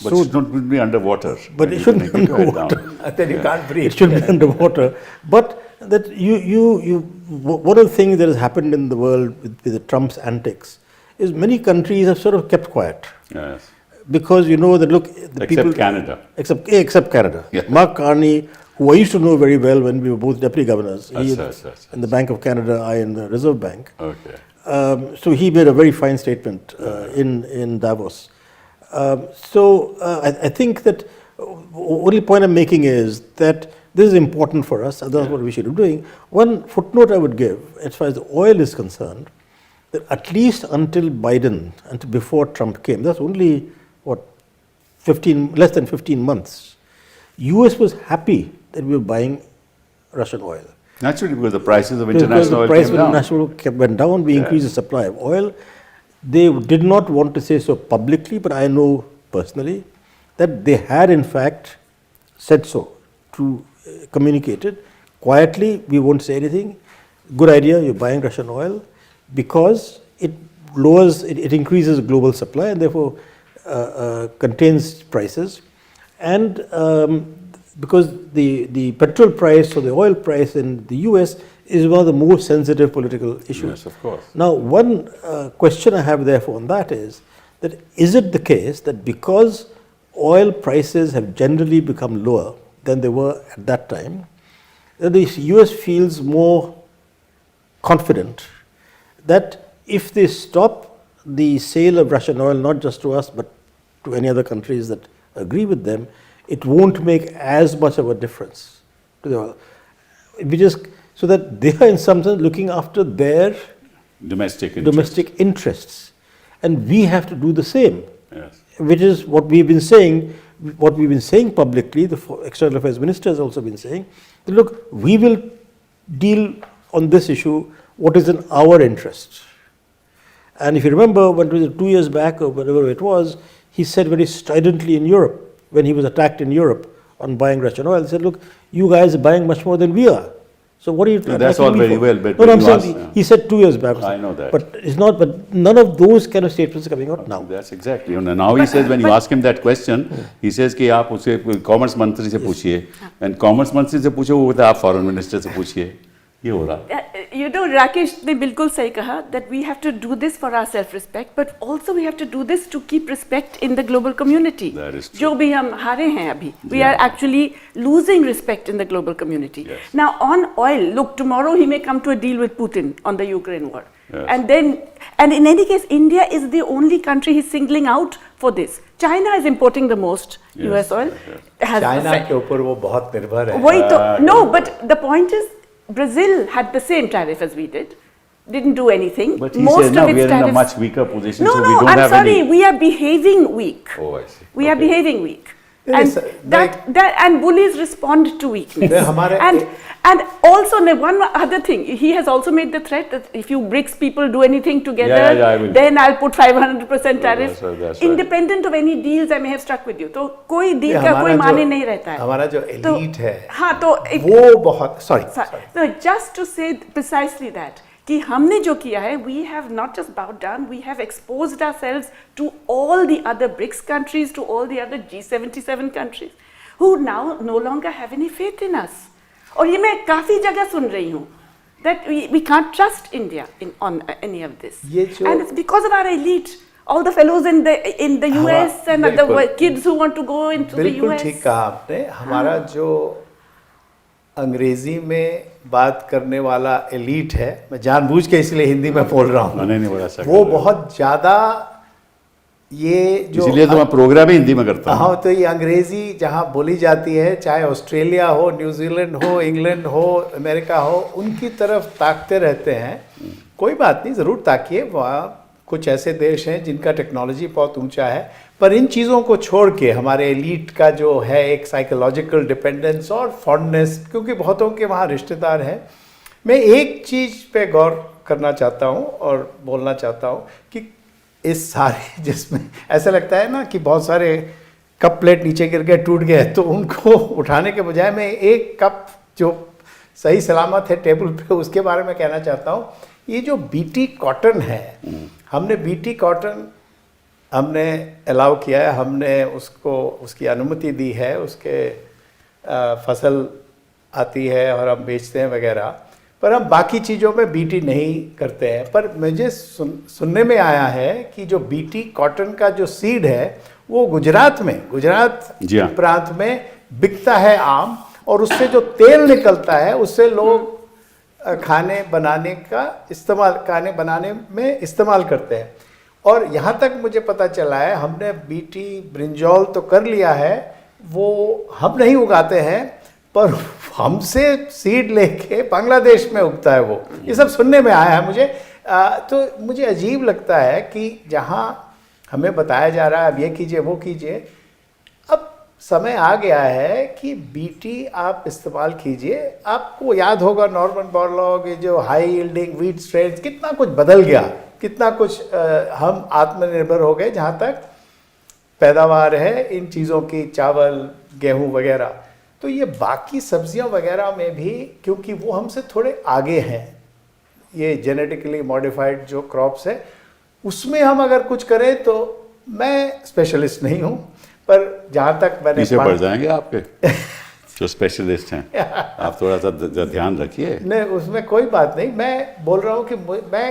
But So- it shouldn't be underwater. But it shouldn't be underwater. Then you can't breathe. It should be underwater. But that one of the things that has happened in the world with the Trump's antics is many countries have sort of kept quiet. Yes. Because you know that, look, the Except people. Canada. Except Canada. Yeah. Mark Carney, who I used to know very well when we were both deputy governors, he Yes. in the Bank of Canada, I in the Reserve Bank. Okay. So he made a very fine statement in Davos. I think that only point I'm making is that this is important for us, and that's what we should be doing. One footnote I would give, as far as the oil is concerned, that at least until Biden, until before Trump came, that's only less than 15 months. US was happy that we were buying Russian oil. Naturally, because the prices of Because international the oil price came of down. international oil went down, we increased the supply of oil. They did not want to say so publicly, but I know personally that they had in fact said so, to communicated quietly. We won't say anything. Good idea, you're buying Russian oil, because it increases global supply and therefore contains prices, and because the petrol price or the oil price in the US is one of the most sensitive political issues. Yes, of course. Now, one question I have therefore on that is it the case that because oil prices have generally become lower than they were at that time, that the US feels more confident that if they stop the sale of Russian oil, not just to us but to any other countries that agree with them, it won't make as much of a difference to the oil. So that they are in some sense looking after their domestic interests. And we have to do the same. Yes. Which is what we've been saying publicly. The External Affairs Minister has also been saying that, look, we will deal on this issue what is in our interest. And if you remember, when it was 2 years back or whatever it was, he said very stridently in Europe, when he was attacked in Europe on buying Russian oil, he said, look, you guys are buying much more than we are. So what are you attacking that's all me very for? well, but no, when I'm you saying ask- he said 2 years back. I know that. But it's not. But none of those kind of statements are coming out now. That's exactly. And now he says, when you ask him that question, he says कि आप उसे commerce मंत्री से पूछिए, and commerce मंत्री से पूछे वो बोलता है आप फॉरेन मिनिस्टर से पूछिए, ये हो रहा. You know, Rakesh ने बिल्कुल सही कहा that we have to do this for our self-respect, but also we have to do this to keep respect in the global community. That is true. जो भी हम हारे हैं अभी, we are actually losing respect in the global community. Yes. Now on oil, look, tomorrow he may come to a deal with Putin on the Ukraine war, Yes. and in any case, India is the only country he's singling out for this. China is importing the most US oil. Has China के ऊपर वो बहुत निर्भर है. वही तो no, but the point is Brazil had the same tariff as we didn't do anything. But he says now we are in a much weaker position, so we don't I'm have sorry, any. we are behaving weak. Oh, I see. We are Okay. behaving weak. It And is, and bullies respond to weakness. Yeah, हमारे- and also one other thing, he has also made the threat that if you BRICS people do anything together, Yeah, I will. then I'll put 500% tariff. That's right. Independent of any deals I may have struck with you. तो कोई ये deal का हमारा कोई जो- माने नहीं रहता है. हमारा जो तो- elite है, हाँ तो वो बहुत sorry. So just to say precisely that, कि हमने जो किया है, we have not just bowed down, we have exposed ourselves to all the other BRICS countries, to all the other G77 countries, who now no longer have any faith in us. और ये मैं काफ़ी जगह सुन रही हूँ that we can't trust India on any of this. ये जो- And it's because of our elite, all the fellows in the US and the बिल्कुल। kids who want to go into the बिल्कुल US. ठीक कहा आपने। हमारा जो अंग्रेजी में बात करने वाला एलीट है, मैं जानबूझ के इसलिए हिंदी में बोल रहा हूँ, नहीं बड़ा अच्छा वो बहुत ज़्यादा ये जो इसीलिए तो मैं प्रोग्राम ही हिंदी में करता हूँ। हाँ, तो ये अंग्रेजी जहाँ बोली जाती है, चाहे ऑस्ट्रेलिया हो, न्यूजीलैंड हो, इंग्लैंड हो, अमेरिका हो, उनकी तरफ ताकते रहते हैं। कोई बात नहीं, ज़रूर ताकिए, वहाँ कुछ ऐसे देश हैं जिनका टेक्नोलॉजी बहुत ऊंचा है, पर इन चीज़ों को छोड़ के हमारे एलीट का जो है एक साइकोलॉजिकल डिपेंडेंस और फॉन्डनेस, क्योंकि बहुतों के वहाँ रिश्तेदार हैं। मैं एक चीज़ पे गौर करना चाहता हूँ और बोलना चाहता हूँ कि इस सारे जिसमें ऐसा लगता है ना कि बहुत सारे कप प्लेट नीचे गिर गए, टूट गए, तो उनको उठाने के बजाय मैं एक कप जो सही सलामत है टेबल पे, उसके बारे में कहना चाहता हूँ। ये जो बीटी कॉटन है, हमने बीटी कॉटन हमने अलाउ किया है, हमने उसको उसकी अनुमति दी है, उसके फसल आती है और हम बेचते हैं वगैरह, पर हम बाकी चीज़ों में बीटी नहीं करते हैं। पर मुझे सुनने में आया है कि जो बीटी कॉटन का जो सीड है वो गुजरात जी हाँ। प्रांत में बिकता है आम, और उससे जो तेल निकलता है उससे लोग खाने बनाने में इस्तेमाल करते हैं। और यहाँ तक मुझे पता चला है, हमने बीटी ब्रिंजॉल तो कर लिया है, वो हम नहीं उगाते हैं, पर हमसे सीड लेके बांग्लादेश में उगता है वो। ये सब सुनने में आया है मुझे। तो मुझे अजीब लगता है कि जहाँ हमें बताया जा रहा है अब ये कीजिए वो कीजिए, अब समय आ गया है कि बीटी आप इस्तेमाल कीजिए। आपको याद होगा नॉर्मन बोरलॉग, ये जो हाई यील्डिंग व्हीट स्ट्रेन्स, कितना कुछ बदल गया, कितना कुछ हम आत्मनिर्भर हो गए जहाँ तक पैदावार है इन चीज़ों की, चावल, गेहूँ वगैरह। तो ये बाकी सब्जियां वगैरह में भी, क्योंकि वो हमसे थोड़े आगे हैं, ये जेनेटिकली मॉडिफाइड जो क्रॉप्स है, उसमें हम अगर कुछ करें तो मैं स्पेशलिस्ट नहीं हूँ, पर जहाँ तक मैंने पीछे पड़ जाएंगे आपके जो स्पेशलिस्ट हैं, आप थोड़ा सा ध्यान रखिए। नहीं, उसमें कोई बात नहीं। मैं बोल रहा हूँ कि मैं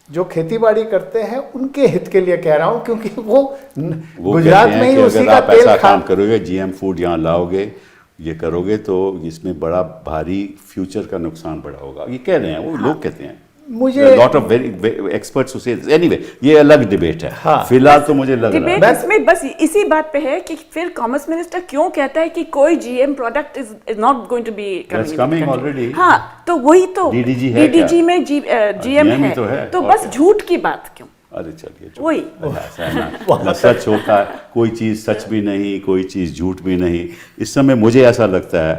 जो खेती बाड़ी करते हैं उनके हित के लिए कह रहा हूँ, क्योंकि वो गुजरात में ही उसी का तेल ऐसा काम करोगे, जीएम फूड यहाँ लाओगे, ये करोगे, तो इसमें बड़ा भारी फ्यूचर का नुकसान बड़ा होगा। ये कह रहे हैं वो, लोग कहते हैं, मुझे लॉट ऑफ वेरी एक्सपर्ट्स से। एनीवे, ये अलग डिबेट है। हाँ। फिलहाल तो मुझे लग रहा डिबेट है इसमें बस इसी बात पे है कि फिर कॉमर्स मिनिस्टर क्यों कहता है कि कोई GM product is not going to be coming already. हाँ, तो वही तो DDG है DDG में जीएम GM ही है, तो है, तो और बस क्या? झूठ की बात क्यों? अरे चलिए, वही ऐसा है ना सच होता है, कोई चीज़ सच भी नहीं, कोई चीज़ झूठ भी नहीं। इस समय मुझे ऐसा लगता है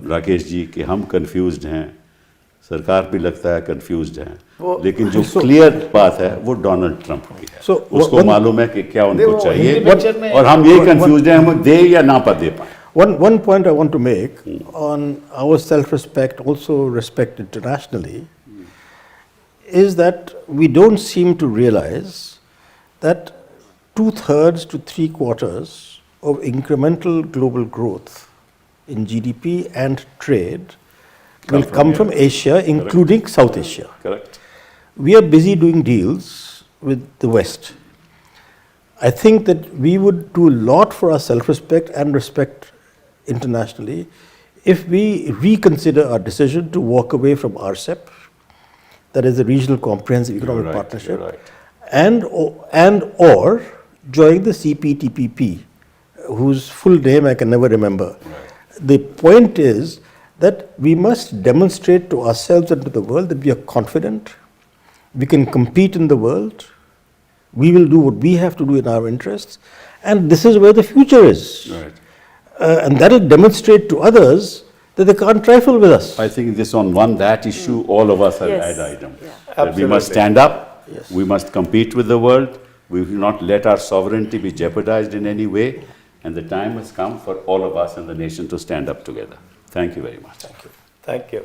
राकेश जी कि हम कंफ्यूज्ड हैं, सरकार भी लगता है कंफ्यूज्ड है, लेकिन जो क्लियर बात है वो डोनाल्ड ट्रंप की है। उसको मालूम है कि क्या उनको चाहिए, और हम यही कंफ्यूज्ड हैं, हम दे या ना दे पाए। One point I want to make on our self-respect, also respect internationally, is that we don't seem to realize that 2/3 to 3/4 of incremental global growth in GDP and trade will come from Asia, including South Asia. Correct. We are busy doing deals with the West. I think that we would do a lot for our self-respect and respect internationally if we reconsider our decision to walk away from RCEP, that is the Regional Comprehensive Economic You're right, Partnership, you're right. and or join the CPTPP, whose full name I can never remember. Right. The point is that we must demonstrate to ourselves and to the world that we are confident, we can compete in the world, we will do what we have to do in our interests, and this is where the future is. Right. And that will demonstrate to others that they can't trifle with us. I think this on that issue, all of us are Yes. ad item. Yeah. That we must stand up, we must compete with the world, we will not let our sovereignty be jeopardized in any way, and the time has come for all of us and the nation to stand up together. Thank you very much. Thank you.